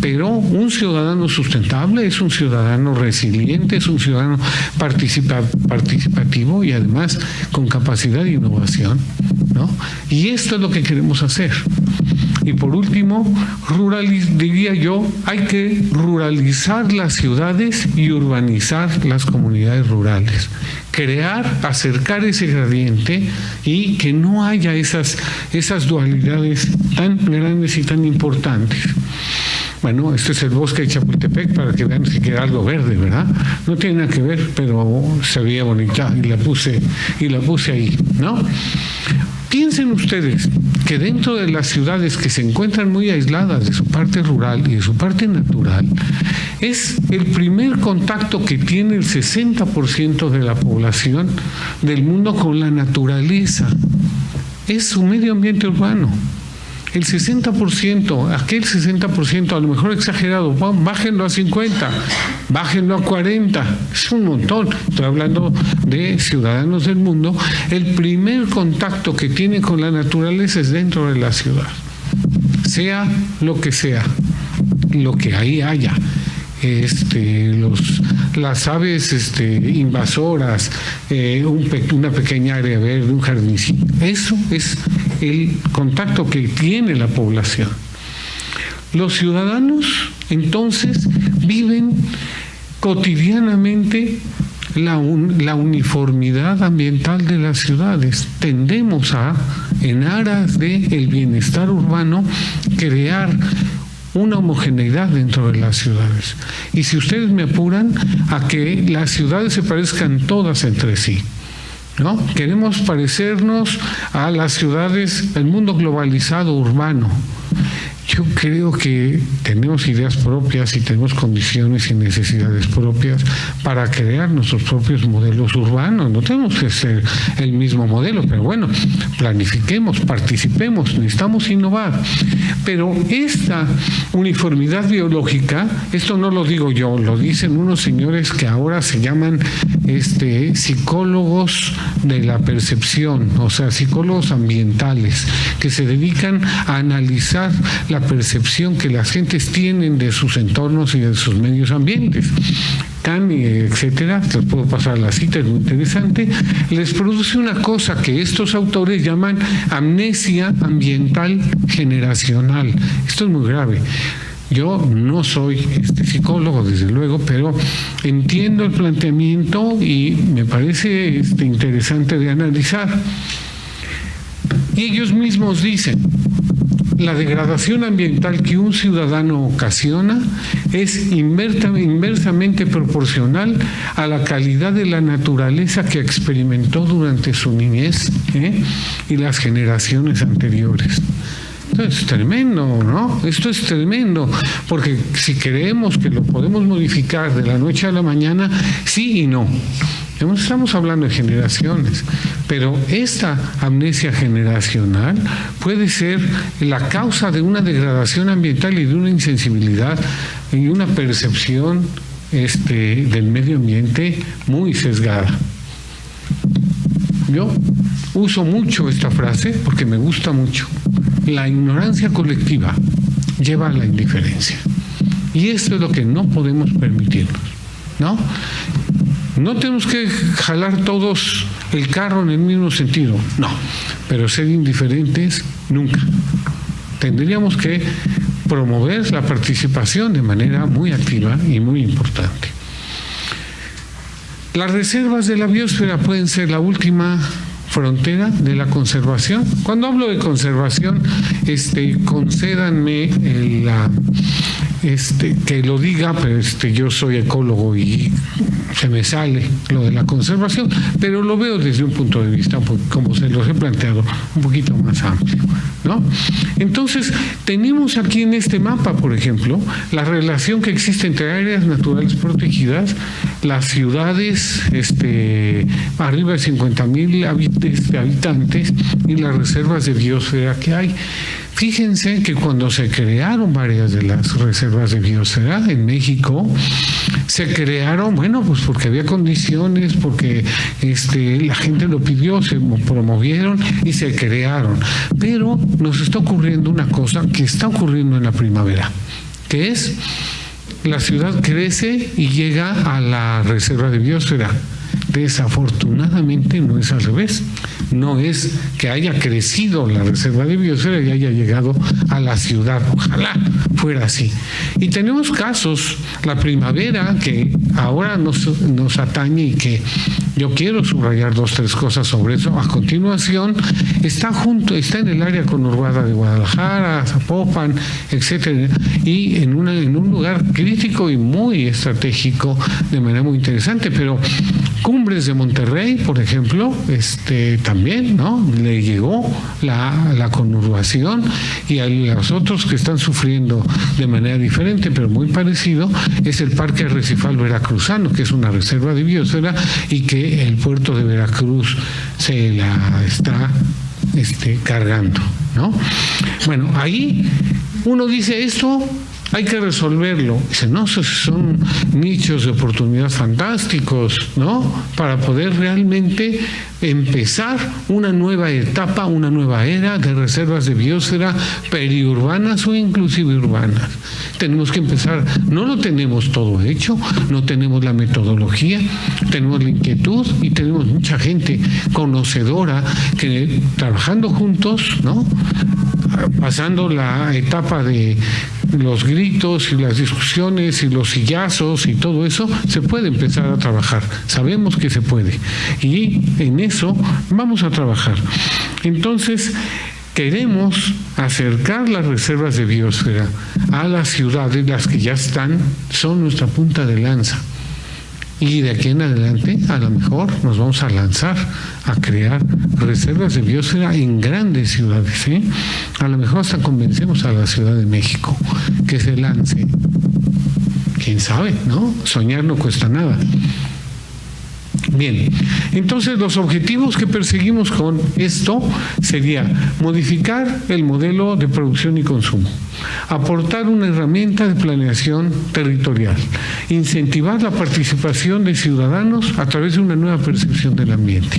pero un ciudadano sustentable es un ciudadano resiliente, es un ciudadano participativo y además con capacidad de innovación, ¿no? Y esto es lo que queremos hacer. Y por último, diría yo, hay que ruralizar las ciudades y urbanizar las comunidades rurales. Acercar ese gradiente y que no haya esas dualidades tan grandes y tan importantes. Bueno, este es el bosque de Chapultepec, para que vean que queda algo verde, ¿verdad? No tiene nada que ver, pero se veía bonita y la puse ahí, ¿no? Piensen ustedes que dentro de las ciudades que se encuentran muy aisladas de su parte rural y de su parte natural, es el primer contacto que tiene el 60% de la población del mundo con la naturaleza. Es su medio ambiente urbano. El 60%, aquel 60%, a lo mejor exagerado, bájenlo a 50, bájenlo a 40, es un montón. Estoy hablando de ciudadanos del mundo. El primer contacto que tienen con la naturaleza es dentro de la ciudad, sea lo que ahí haya. Las aves invasoras, una pequeña área verde, un jardincito. Eso es el contacto que tiene la población. Los ciudadanos, entonces, viven cotidianamente la uniformidad ambiental de las ciudades. Tendemos en aras del bienestar urbano, crear una homogeneidad dentro de las ciudades. Y si ustedes me apuran, a que las ciudades se parezcan todas entre sí, ¿no? Queremos parecernos a las ciudades del mundo globalizado urbano. Yo creo que tenemos ideas propias y tenemos condiciones y necesidades propias para crear nuestros propios modelos urbanos. No tenemos que ser el mismo modelo, pero bueno, planifiquemos, participemos, necesitamos innovar. Pero esta uniformidad biológica, esto no lo digo yo, lo dicen unos señores que ahora se llaman psicólogos de la percepción, o sea, psicólogos ambientales, que se dedican a analizar la percepción que las gentes tienen de sus entornos y de sus medios ambientes. Kahn, etcétera, les puedo pasar la cita, es muy interesante, les produce una cosa que estos autores llaman amnesia ambiental generacional. Esto es muy grave. Yo no soy psicólogo, desde luego, pero entiendo el planteamiento y me parece interesante de analizar. Y ellos mismos dicen: la degradación ambiental que un ciudadano ocasiona es inversamente proporcional a la calidad de la naturaleza que experimentó durante su niñez y las generaciones anteriores. Esto es tremendo, ¿no? Esto es tremendo, porque si creemos que lo podemos modificar de la noche a la mañana, sí y no. Estamos hablando de generaciones, pero esta amnesia generacional puede ser la causa de una degradación ambiental y de una insensibilidad y una percepción del medio ambiente muy sesgada. Yo uso mucho esta frase porque me gusta mucho. La ignorancia colectiva lleva a la indiferencia. Y esto es lo que no podemos permitirnos, ¿no? No tenemos que jalar todos el carro en el mismo sentido, no, pero ser indiferentes nunca. Tendríamos que promover la participación de manera muy activa y muy importante. Las reservas de la biosfera pueden ser la última frontera de la conservación. Cuando hablo de conservación, concédanme que lo diga, pero yo soy ecólogo y se me sale lo de la conservación, pero lo veo desde un punto de vista, como se los he planteado, un poquito más amplio, ¿no? Entonces, tenemos aquí en este mapa, por ejemplo, la relación que existe entre áreas naturales protegidas, las ciudades arriba de 50,000 habitantes y las reservas de biosfera que hay. Fíjense que cuando se crearon varias de las reservas de biosfera en México, se crearon, bueno, pues porque había condiciones, porque la gente lo pidió, se promovieron y se crearon. Pero nos está ocurriendo una cosa que está ocurriendo en la primavera, que es la ciudad crece y llega a la reserva de biosfera. Desafortunadamente no es al revés. No es que haya crecido la reserva de biosfera y haya llegado a la ciudad. Ojalá fuera así. Y tenemos casos, la primavera, que ahora nos atañe y que yo quiero subrayar 2 o 3 cosas sobre eso. A continuación, está en el área conurbada de Guadalajara, Zapopan, etcétera, y en un lugar crítico y muy estratégico, de manera muy interesante. Pero Cumbres de Monterrey, por ejemplo, también, ¿no? Le llegó la conurbación, y a los otros que están sufriendo de manera diferente, pero muy parecido, es el Parque Arrecifal Veracruzano, que es una reserva de biosfera y que el puerto de Veracruz se la está cargando, ¿no? Bueno, ahí uno dice esto. Hay que resolverlo. Dice, no, son nichos de oportunidad fantásticos, ¿no? Para poder realmente empezar una nueva etapa, una nueva era de reservas de biosfera periurbanas o inclusive urbanas. Tenemos que empezar. No lo tenemos todo hecho, no tenemos la metodología, tenemos la inquietud y tenemos mucha gente conocedora que trabajando juntos, ¿no? Pasando la etapa de los gritos y las discusiones y los sillazos y todo eso, se puede empezar a trabajar. Sabemos que se puede. Y en eso vamos a trabajar. Entonces, queremos acercar las reservas de biosfera a las ciudades, las que ya están, son nuestra punta de lanza. Y de aquí en adelante, a lo mejor nos vamos a lanzar a crear reservas de biosfera en grandes ciudades, ¿eh? A lo mejor hasta convencemos a la Ciudad de México que se lance. ¿Quién sabe, no? Soñar no cuesta nada. Bien, entonces los objetivos que perseguimos con esto sería modificar el modelo de producción y consumo, aportar una herramienta de planeación territorial, incentivar la participación de ciudadanos a través de una nueva percepción del ambiente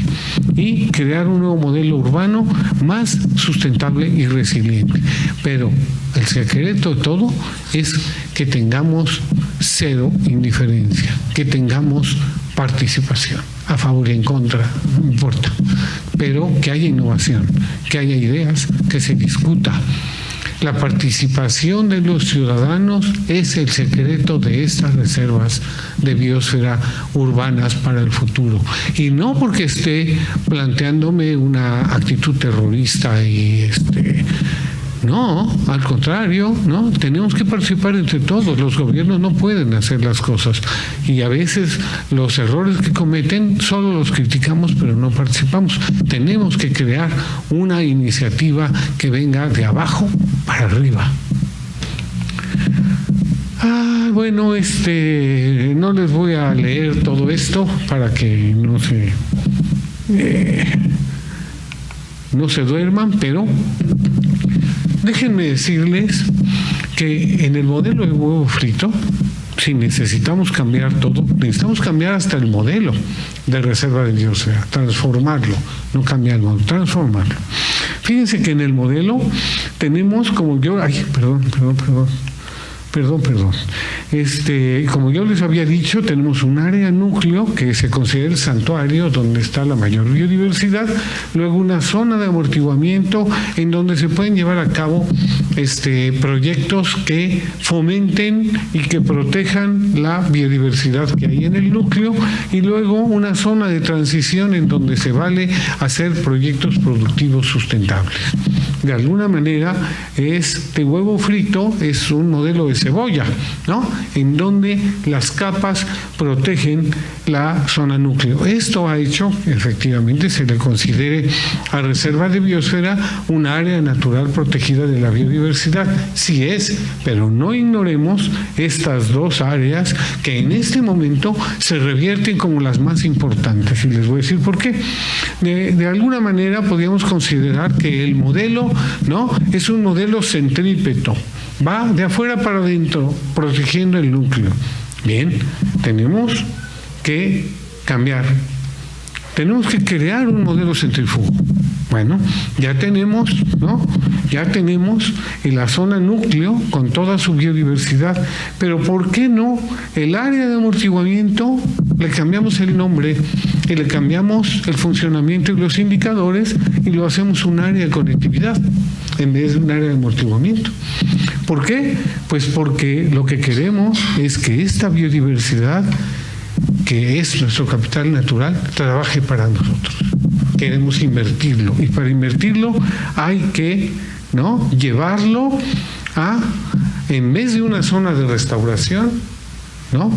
y crear un nuevo modelo urbano más sustentable y resiliente. Pero el secreto de todo es que tengamos cero indiferencia, que tengamos participación, a favor y en contra, no importa, pero que haya innovación, que haya ideas, que se discuta. La participación de los ciudadanos es el secreto de estas reservas de biosfera urbanas para el futuro. Y no porque esté planteándome una actitud terrorista y no, al contrario, ¿no? Tenemos que participar entre todos. Los gobiernos no pueden hacer las cosas y a veces los errores que cometen solo los criticamos, pero no participamos. Tenemos que crear una iniciativa que venga de abajo para arriba. Bueno, no les voy a leer todo esto para que no se duerman, pero déjenme decirles que en el modelo de huevo frito, si necesitamos cambiar todo, necesitamos cambiar hasta el modelo de reserva de biosfera, transformarlo, no cambiar el modelo, transformarlo. Fíjense que en el modelo tenemos como como yo les había dicho, tenemos un área núcleo que se considera el santuario donde está la mayor biodiversidad, luego una zona de amortiguamiento en donde se pueden llevar a cabo proyectos que fomenten y que protejan la biodiversidad que hay en el núcleo, y luego una zona de transición en donde se vale hacer proyectos productivos sustentables. De alguna manera, este huevo frito es un modelo de cebolla, ¿no? En donde las capas protegen la zona núcleo. Esto ha hecho que efectivamente se le considere a reserva de biosfera un área natural protegida de la biodiversidad. Sí es, pero no ignoremos estas dos áreas que en este momento se revierten como las más importantes. Y les voy a decir por qué. De alguna manera podríamos considerar que el modelo ¿no? Es un modelo centrípeto, va de afuera para adentro, protegiendo el núcleo. Bien, tenemos que cambiar. Tenemos que crear un modelo centrífugo. Bueno, ya tenemos, ¿no? Ya tenemos en la zona núcleo con toda su biodiversidad, pero ¿por qué no el área de amortiguamiento le cambiamos el nombre y le cambiamos el funcionamiento y los indicadores y lo hacemos un área de conectividad en vez de un área de amortiguamiento? ¿Por qué? Pues porque lo que queremos es que esta biodiversidad, que es nuestro capital natural, trabaje para nosotros. Queremos invertirlo, y para invertirlo hay que, ¿no?, llevarlo a, en vez de una zona de restauración, ¿no?,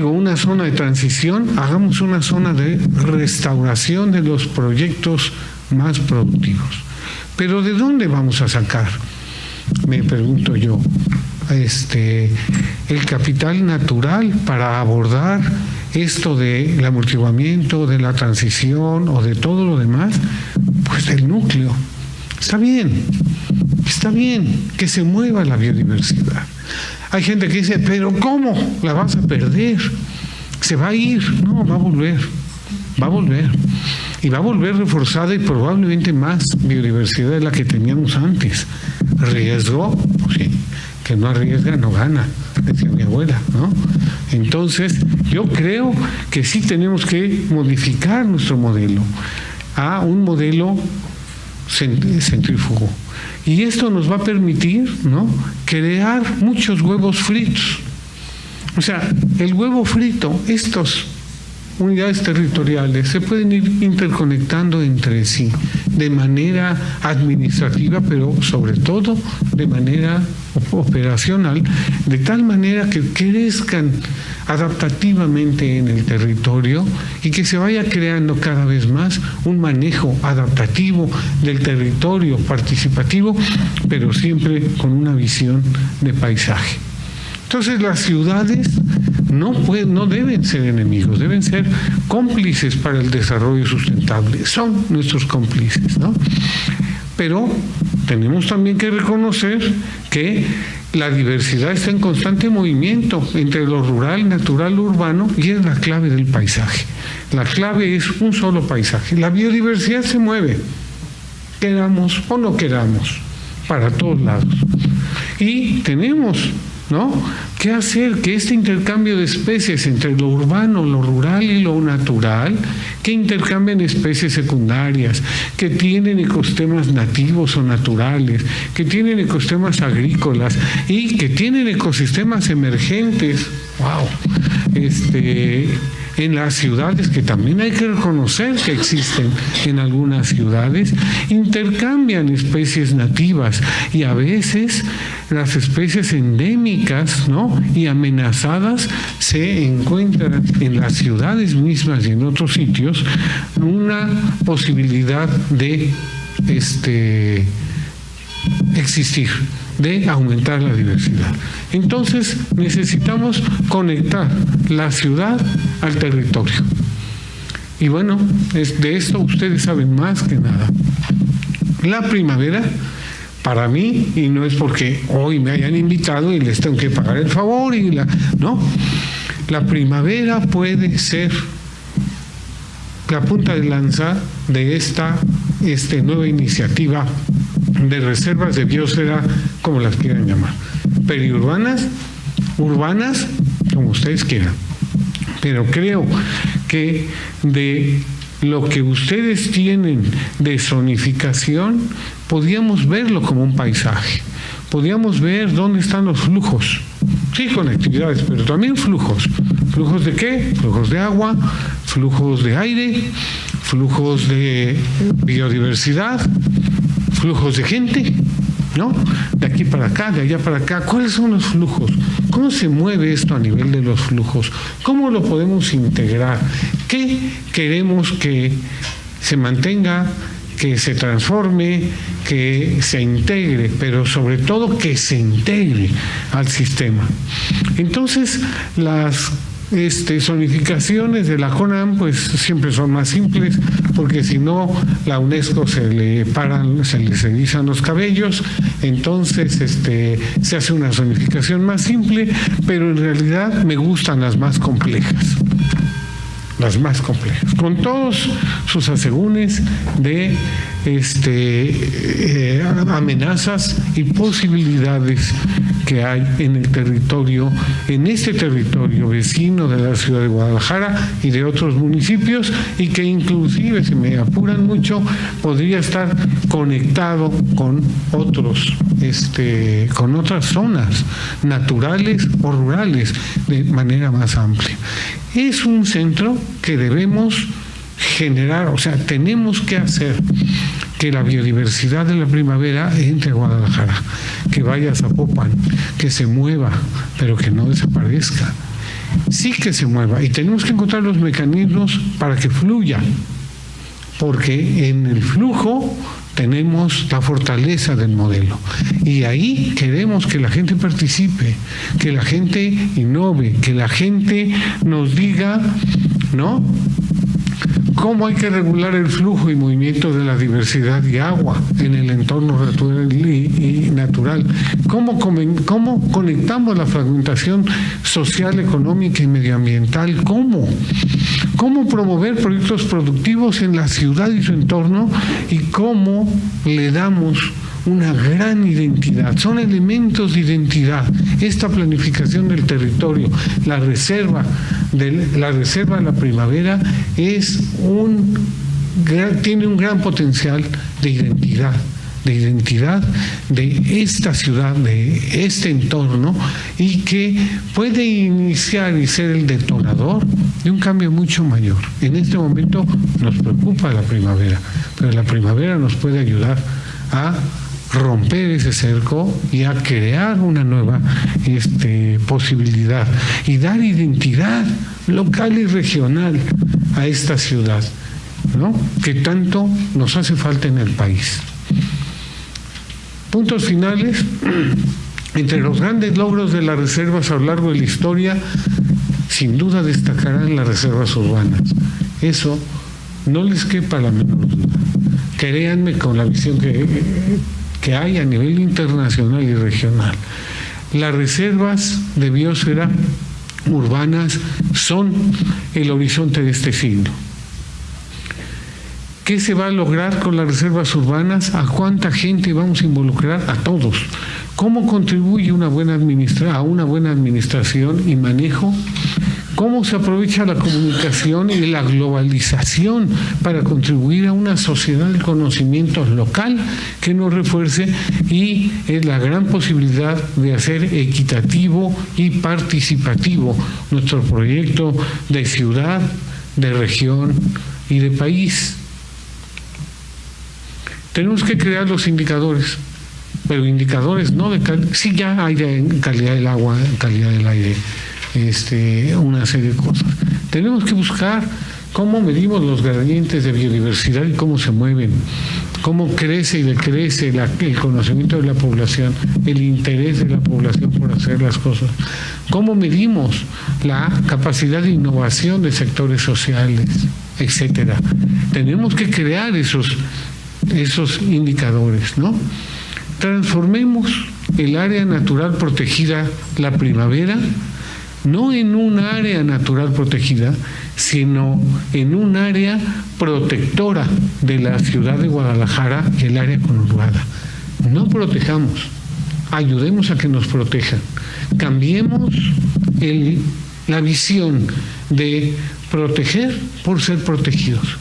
una zona de transición, hagamos una zona de restauración de los proyectos más productivos. Pero ¿de dónde vamos a sacar, me pregunto yo, el capital natural para abordar esto del amortiguamiento, de la transición o de todo lo demás? Pues del núcleo. Está bien que se mueva la biodiversidad. Hay gente que dice, pero ¿cómo? La vas a perder, se va a ir. No, va a volver. Y va a volver reforzada y probablemente más biodiversidad de la que teníamos antes. ¿Riesgo? Pues sí, que no arriesga no gana, decía mi abuela, ¿no? Entonces, yo creo que sí tenemos que modificar nuestro modelo a un modelo centrífugo. Y esto nos va a permitir, ¿no?, crear muchos huevos fritos. O sea, el huevo frito, estas unidades territoriales se pueden ir interconectando entre sí de manera administrativa, pero sobre todo de manera operacional, de tal manera que crezcan adaptativamente en el territorio y que se vaya creando cada vez más un manejo adaptativo del territorio participativo, pero siempre con una visión de paisaje. Entonces las ciudades no deben ser enemigos, deben ser cómplices para el desarrollo sustentable, son nuestros cómplices, ¿no? Pero tenemos también que reconocer que la diversidad está en constante movimiento entre lo rural, natural, urbano, y es la clave del paisaje. La clave es un solo paisaje. La biodiversidad se mueve, queramos o no queramos, para todos lados. Y tenemos, ¿no?, que hacer que este intercambio de especies entre lo urbano, lo rural y lo natural, que intercambian especies secundarias, que tienen ecosistemas nativos o naturales, que tienen ecosistemas agrícolas y que tienen ecosistemas emergentes, en las ciudades, que también hay que reconocer que existen en algunas ciudades, intercambian especies nativas y a veces las especies endémicas, ¿no?, y amenazadas se encuentran en las ciudades mismas y en otros sitios una posibilidad de existir, de aumentar la diversidad. Entonces necesitamos conectar la ciudad al territorio. Y bueno, de esto ustedes saben más que nada. La primavera, para mí, y no es porque hoy me hayan invitado y les tengo que pagar el favor, no, la primavera puede ser la punta de lanza de esta nueva iniciativa de reservas de biosfera, como las quieran llamar, periurbanas, urbanas, como ustedes quieran. Pero creo que de lo que ustedes tienen de zonificación, podíamos verlo como un paisaje. Podíamos ver dónde están los flujos. Sí, conectividades, pero también flujos. ¿Flujos de qué? Flujos de agua, flujos de aire, flujos de biodiversidad, flujos de gente, ¿no? De aquí para acá, de allá para acá. ¿Cuáles son los flujos? ¿Cómo se mueve esto a nivel de los flujos? ¿Cómo lo podemos integrar? ¿Qué queremos que se mantenga, que se transforme, que se integre, pero sobre todo que se integre al sistema? Entonces, las zonificaciones de la CONAM pues siempre son más simples, porque si no la UNESCO se le erizan los cabellos. Entonces se hace una zonificación más simple, pero en realidad me gustan las más complejas, con todos sus asegúnes de amenazas y posibilidades que hay en el territorio, en este territorio vecino de la ciudad de Guadalajara y de otros municipios, y que inclusive, si me apuran mucho, podría estar conectado con otros, con otras zonas naturales o rurales de manera más amplia. Es un centro que debemos generar, o sea, tenemos que hacer que la biodiversidad de la primavera entre a Guadalajara, que vaya a Zapopan, que se mueva, pero que no desaparezca. Sí que se mueva, y tenemos que encontrar los mecanismos para que fluya, porque en el flujo tenemos la fortaleza del modelo, y ahí queremos que la gente participe, que la gente innove, que la gente nos diga, ¿no?, cómo hay que regular el flujo y movimiento de la diversidad de agua en el entorno natural, cómo conectamos la fragmentación social, económica y medioambiental, cómo promover proyectos productivos en la ciudad y su entorno, y cómo le damos una gran identidad. Son elementos de identidad. Esta planificación del territorio, la reserva de la primavera tiene un gran potencial de identidad de esta ciudad, de este entorno, y que puede iniciar y ser el detonador de un cambio mucho mayor. En este momento nos preocupa la primavera, pero la primavera nos puede ayudar a romper ese cerco y a crear una nueva posibilidad y dar identidad local y regional a esta ciudad, ¿no?, que tanto nos hace falta en el país. Puntos finales. Entre los grandes logros de las reservas a lo largo de la historia, sin duda destacarán las reservas urbanas. Eso no les quepa la menor duda. Créanme, con la visión que hay a nivel internacional y regional. Las reservas de biosfera urbanas son el horizonte de este siglo. ¿Qué se va a lograr con las reservas urbanas? ¿A cuánta gente vamos a involucrar? A todos. ¿Cómo contribuye a una buena administración y manejo? ¿Cómo se aprovecha la comunicación y la globalización para contribuir a una sociedad de conocimientos local que nos refuerce? Y es la gran posibilidad de hacer equitativo y participativo nuestro proyecto de ciudad, de región y de país. Tenemos que crear los indicadores, pero indicadores no de calidad. Sí, ya hay de calidad del agua, calidad del aire, una serie de cosas. Tenemos que buscar cómo medimos los gradientes de biodiversidad y cómo se mueven, cómo crece y decrece el conocimiento de la población, el interés de la población por hacer las cosas, cómo medimos la capacidad de innovación de sectores sociales, etcétera. Tenemos que crear esos indicadores, ¿no? Transformemos el área natural protegida, la primavera, no en un área natural protegida, sino en un área protectora de la ciudad de Guadalajara y el área conurbada. No protejamos, ayudemos a que nos protejan. Cambiemos la visión de proteger por ser protegidos.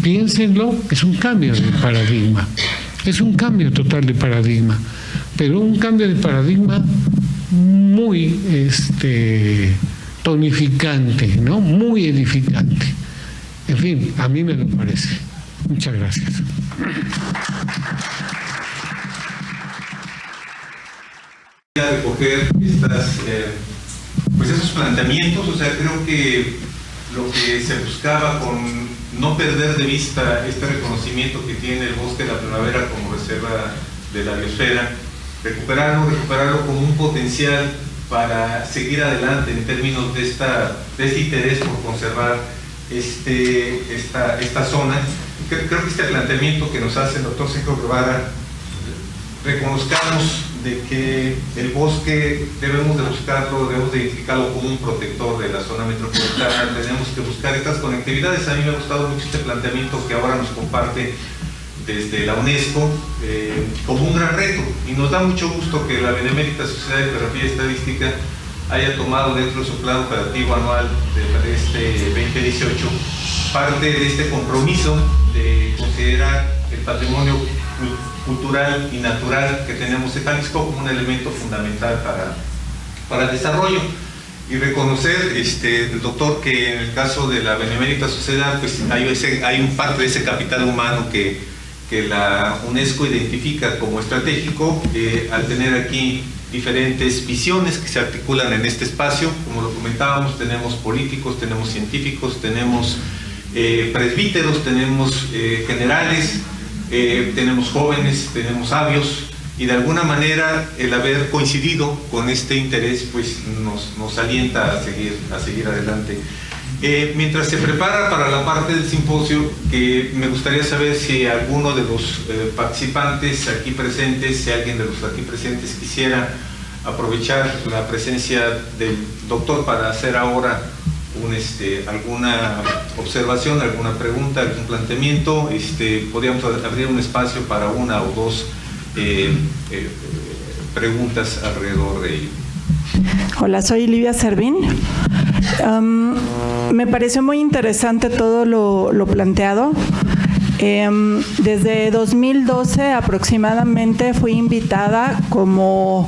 Piénsenlo, es un cambio de paradigma, es un cambio total de paradigma, pero un cambio de paradigma muy tonificante, ¿no?, muy edificante. En fin, a mí me lo parece. Muchas gracias. Recoger esos planteamientos, o sea, creo que lo que se buscaba con no perder de vista este reconocimiento que tiene el bosque de la primavera como reserva de la biosfera, recuperarlo como un potencial para seguir adelante en términos de este interés por conservar esta zona. Creo que este planteamiento que nos hace el doctor Sergio Guevara, reconozcamos de que el bosque debemos de buscarlo, debemos de identificarlo como un protector de la zona metropolitana, tenemos que buscar estas conectividades. A mí me ha gustado mucho este planteamiento que ahora nos comparte desde la UNESCO como un gran reto, y nos da mucho gusto que la Benemérita Sociedad de Geografía y Estadística haya tomado dentro de su plan operativo anual de este 2018 parte de este compromiso de considerar el patrimonio cultural y natural que tenemos en Jalisco como un elemento fundamental para el desarrollo. Y reconocer, el doctor, que en el caso de la Benemérita Sociedad, pues hay un parte de ese capital humano que la UNESCO identifica como estratégico, al tener aquí diferentes visiones que se articulan en este espacio. Como lo comentábamos, tenemos políticos, tenemos científicos, tenemos presbíteros, tenemos generales, tenemos jóvenes, tenemos sabios, y de alguna manera el haber coincidido con este interés pues nos alienta a seguir adelante. Mientras se prepara para la parte del simposio, me gustaría saber si alguno de los participantes aquí presentes, si alguien de los aquí presentes quisiera aprovechar la presencia del doctor para hacer ahora alguna observación, alguna pregunta, algún planteamiento. Podríamos abrir un espacio para una o dos preguntas alrededor de ello. Hola, soy Livia Servín. Me pareció muy interesante todo lo planteado. Desde 2012 aproximadamente fui invitada como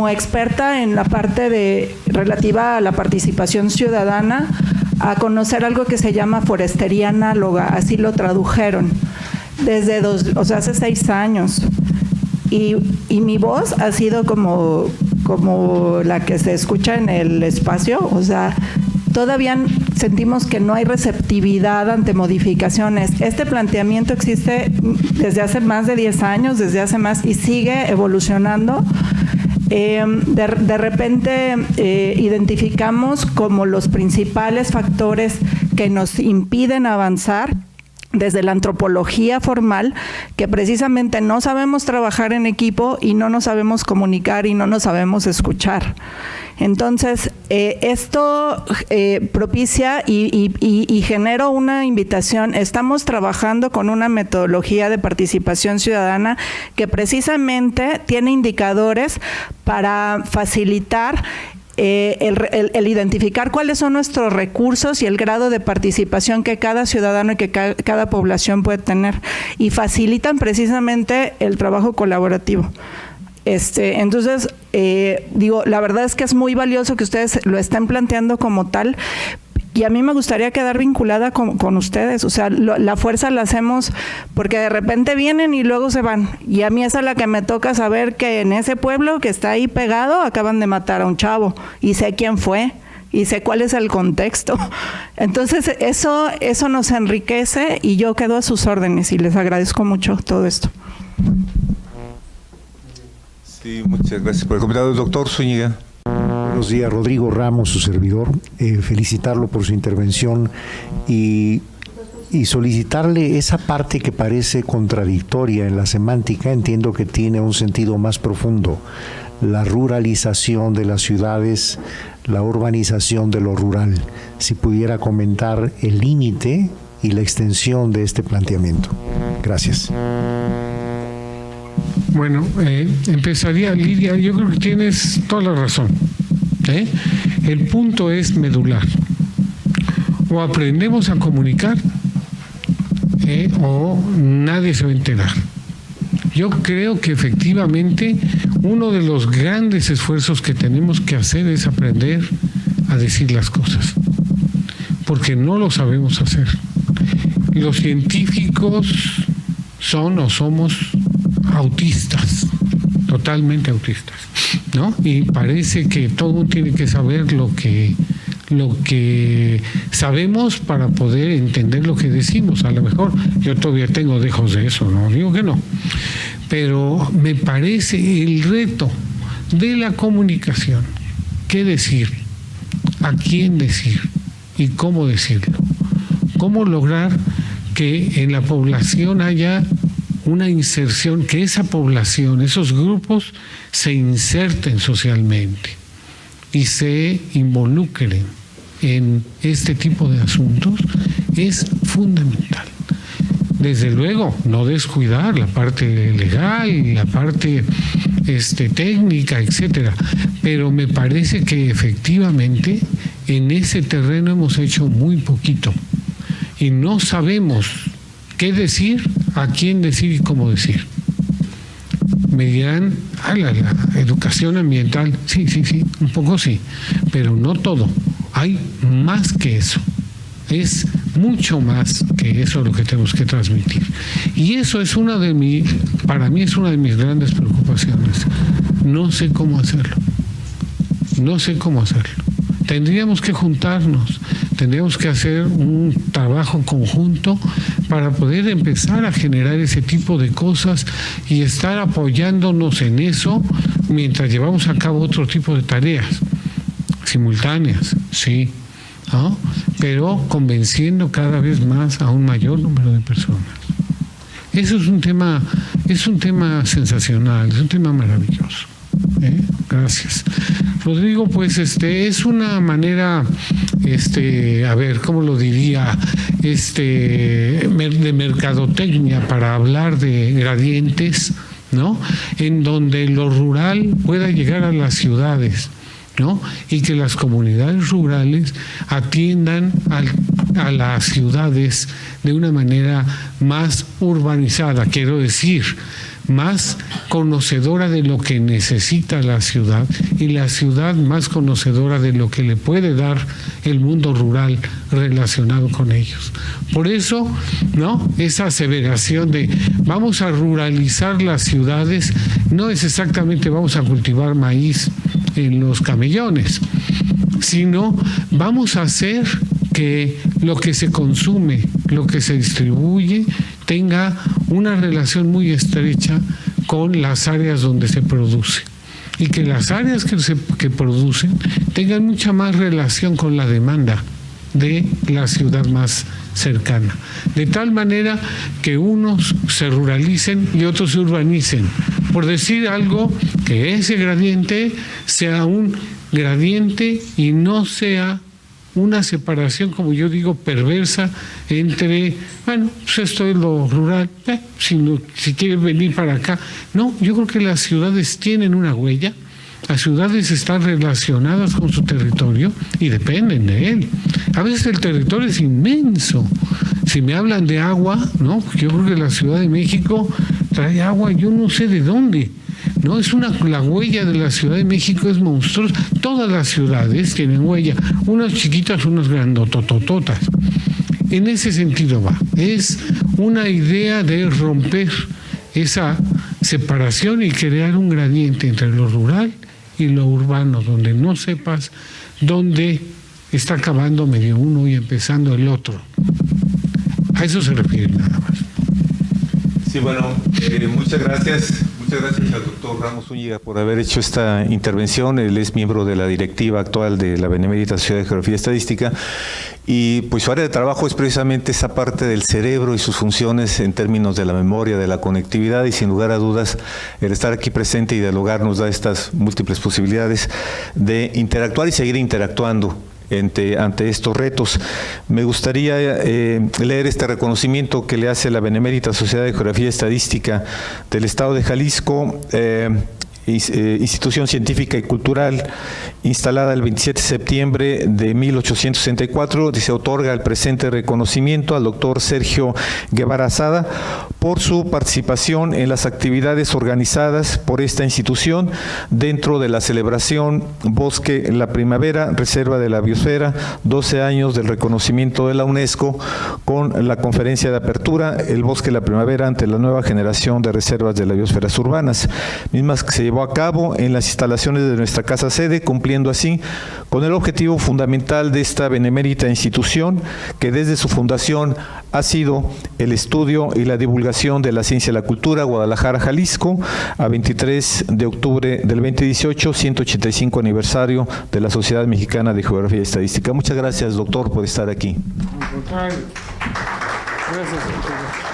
experta en la parte relativa a la participación ciudadana a conocer algo que se llama forestería análoga, así lo tradujeron, hace 6 años. Y mi voz ha sido como la que se escucha en el espacio, o sea, todavía sentimos que no hay receptividad ante modificaciones. Este planteamiento existe desde hace más de 10 años, y sigue evolucionando. De repente identificamos como los principales factores que nos impiden avanzar desde la antropología formal, que precisamente no sabemos trabajar en equipo y no nos sabemos comunicar y no nos sabemos escuchar. Entonces, esto propicia y genera una invitación. Estamos trabajando con una metodología de participación ciudadana que precisamente tiene indicadores para facilitar el identificar cuáles son nuestros recursos y el grado de participación que cada ciudadano y que cada población puede tener, y facilitan precisamente el trabajo colaborativo. Entonces, la verdad es que es muy valioso que ustedes lo estén planteando como tal, y a mí me gustaría quedar vinculada con ustedes. O sea, la fuerza la hacemos porque de repente vienen y luego se van, y a mí es a la que me toca saber que en ese pueblo que está ahí pegado acaban de matar a un chavo, y sé quién fue y sé cuál es el contexto. Entonces eso nos enriquece, y yo quedo a sus órdenes y les agradezco mucho todo esto. Sí, muchas gracias por el comentario. Doctor Zúñiga. Buenos días, Rodrigo Ramos, su servidor. Felicitarlo por su intervención y solicitarle esa parte que parece contradictoria en la semántica. Entiendo que tiene un sentido más profundo: la ruralización de las ciudades, la urbanización de lo rural. Si pudiera comentar el límite y la extensión de este planteamiento. Gracias. Bueno, empezaría, Lidia, yo creo que tienes toda la razón. El punto es medular. O aprendemos a comunicar, o nadie se va a enterar. Yo creo que efectivamente uno de los grandes esfuerzos que tenemos que hacer es aprender a decir las cosas, porque no lo sabemos hacer. Los científicos son o somos autistas, totalmente autistas, ¿no? Y parece que todo mundo tiene que saber lo que sabemos para poder entender lo que decimos. A lo mejor yo todavía tengo dejos de eso, no digo que no, pero me parece el reto de la comunicación qué decir, a quién decir y cómo decirlo. Cómo lograr que en la población haya una inserción, que esa población, esos grupos se inserten socialmente y se involucren en este tipo de asuntos, es fundamental. Desde luego, no descuidar la parte legal, la parte técnica, etcétera. Pero me parece que efectivamente en ese terreno hemos hecho muy poquito y no sabemos qué decir, a quién decir y cómo decir. Me dirán, la educación ambiental, sí, un poco sí, pero no todo. Hay más que eso. Es mucho más que eso lo que tenemos que transmitir. Y eso es para mí es una de mis grandes preocupaciones. No sé cómo hacerlo. Tendríamos que juntarnos, tendríamos que hacer un trabajo conjunto para poder empezar a generar ese tipo de cosas y estar apoyándonos en eso mientras llevamos a cabo otro tipo de tareas simultáneas, sí, ¿no? Pero convenciendo cada vez más a un mayor número de personas. Eso es un tema sensacional, es un tema maravilloso. Gracias. Rodrigo, pues es una manera, a ver, ¿cómo lo diría? De mercadotecnia para hablar de gradientes, ¿no? En donde lo rural pueda llegar a las ciudades, ¿no? Y que las comunidades rurales atiendan a las ciudades de una manera más urbanizada, quiero decir, más conocedora de lo que necesita la ciudad y la ciudad más conocedora de lo que le puede dar el mundo rural relacionado con ellos. Por eso, ¿no? Esa aseveración de vamos a ruralizar las ciudades no es exactamente vamos a cultivar maíz en los camellones, sino vamos a hacer que lo que se consume, lo que se distribuye, tenga una relación muy estrecha con las áreas donde se produce y que las áreas que producen tengan mucha más relación con la demanda de la ciudad más cercana, de tal manera que unos se ruralicen y otros se urbanicen, por decir algo, que ese gradiente sea un gradiente y no sea una separación, como yo digo, perversa entre, bueno, pues esto es lo rural, si quieres venir para acá. No, yo creo que las ciudades tienen una huella, las ciudades están relacionadas con su territorio y dependen de él. A veces el territorio es inmenso. Si me hablan de agua, ¿no? Yo creo que la Ciudad de México trae agua, yo no sé de dónde. No, la huella de la Ciudad de México es monstruosa. Todas las ciudades tienen huella, unas chiquitas, unas grandototototas. En ese sentido va. Es una idea de romper esa separación y crear un gradiente entre lo rural y lo urbano, donde no sepas dónde está acabando medio uno y empezando el otro. A eso se refiere nada más. Sí, bueno, muchas gracias. Muchas gracias al doctor Ramos Zúñiga por haber hecho esta intervención. Él es miembro de la directiva actual de la Benemérita Sociedad de Geografía y Estadística y pues su área de trabajo es precisamente esa parte del cerebro y sus funciones en términos de la memoria, de la conectividad y sin lugar a dudas el estar aquí presente y dialogar nos da estas múltiples posibilidades de interactuar y seguir interactuando ante estos retos. Me gustaría leer este reconocimiento que le hace la Benemérita Sociedad de Geografía y Estadística del Estado de Jalisco, institución científica y cultural instalada el 27 de septiembre de 1864, se otorga el presente reconocimiento al doctor Sergio Guevara Azada por su participación en las actividades organizadas por esta institución dentro de la celebración Bosque La Primavera, Reserva de la Biosfera, 12 años del reconocimiento de la UNESCO, con la conferencia de apertura El Bosque La Primavera ante la nueva generación de reservas de las biosferas urbanas, mismas que se llevó llevó a cabo en las instalaciones de nuestra casa sede, cumpliendo así con el objetivo fundamental de esta benemérita institución, que desde su fundación ha sido el estudio y la divulgación de la ciencia y la cultura, Guadalajara, Jalisco, a 23 de octubre del 2018, 185 aniversario de la Sociedad Mexicana de Geografía y Estadística. Muchas gracias, doctor, por estar aquí. Gracias, doctor.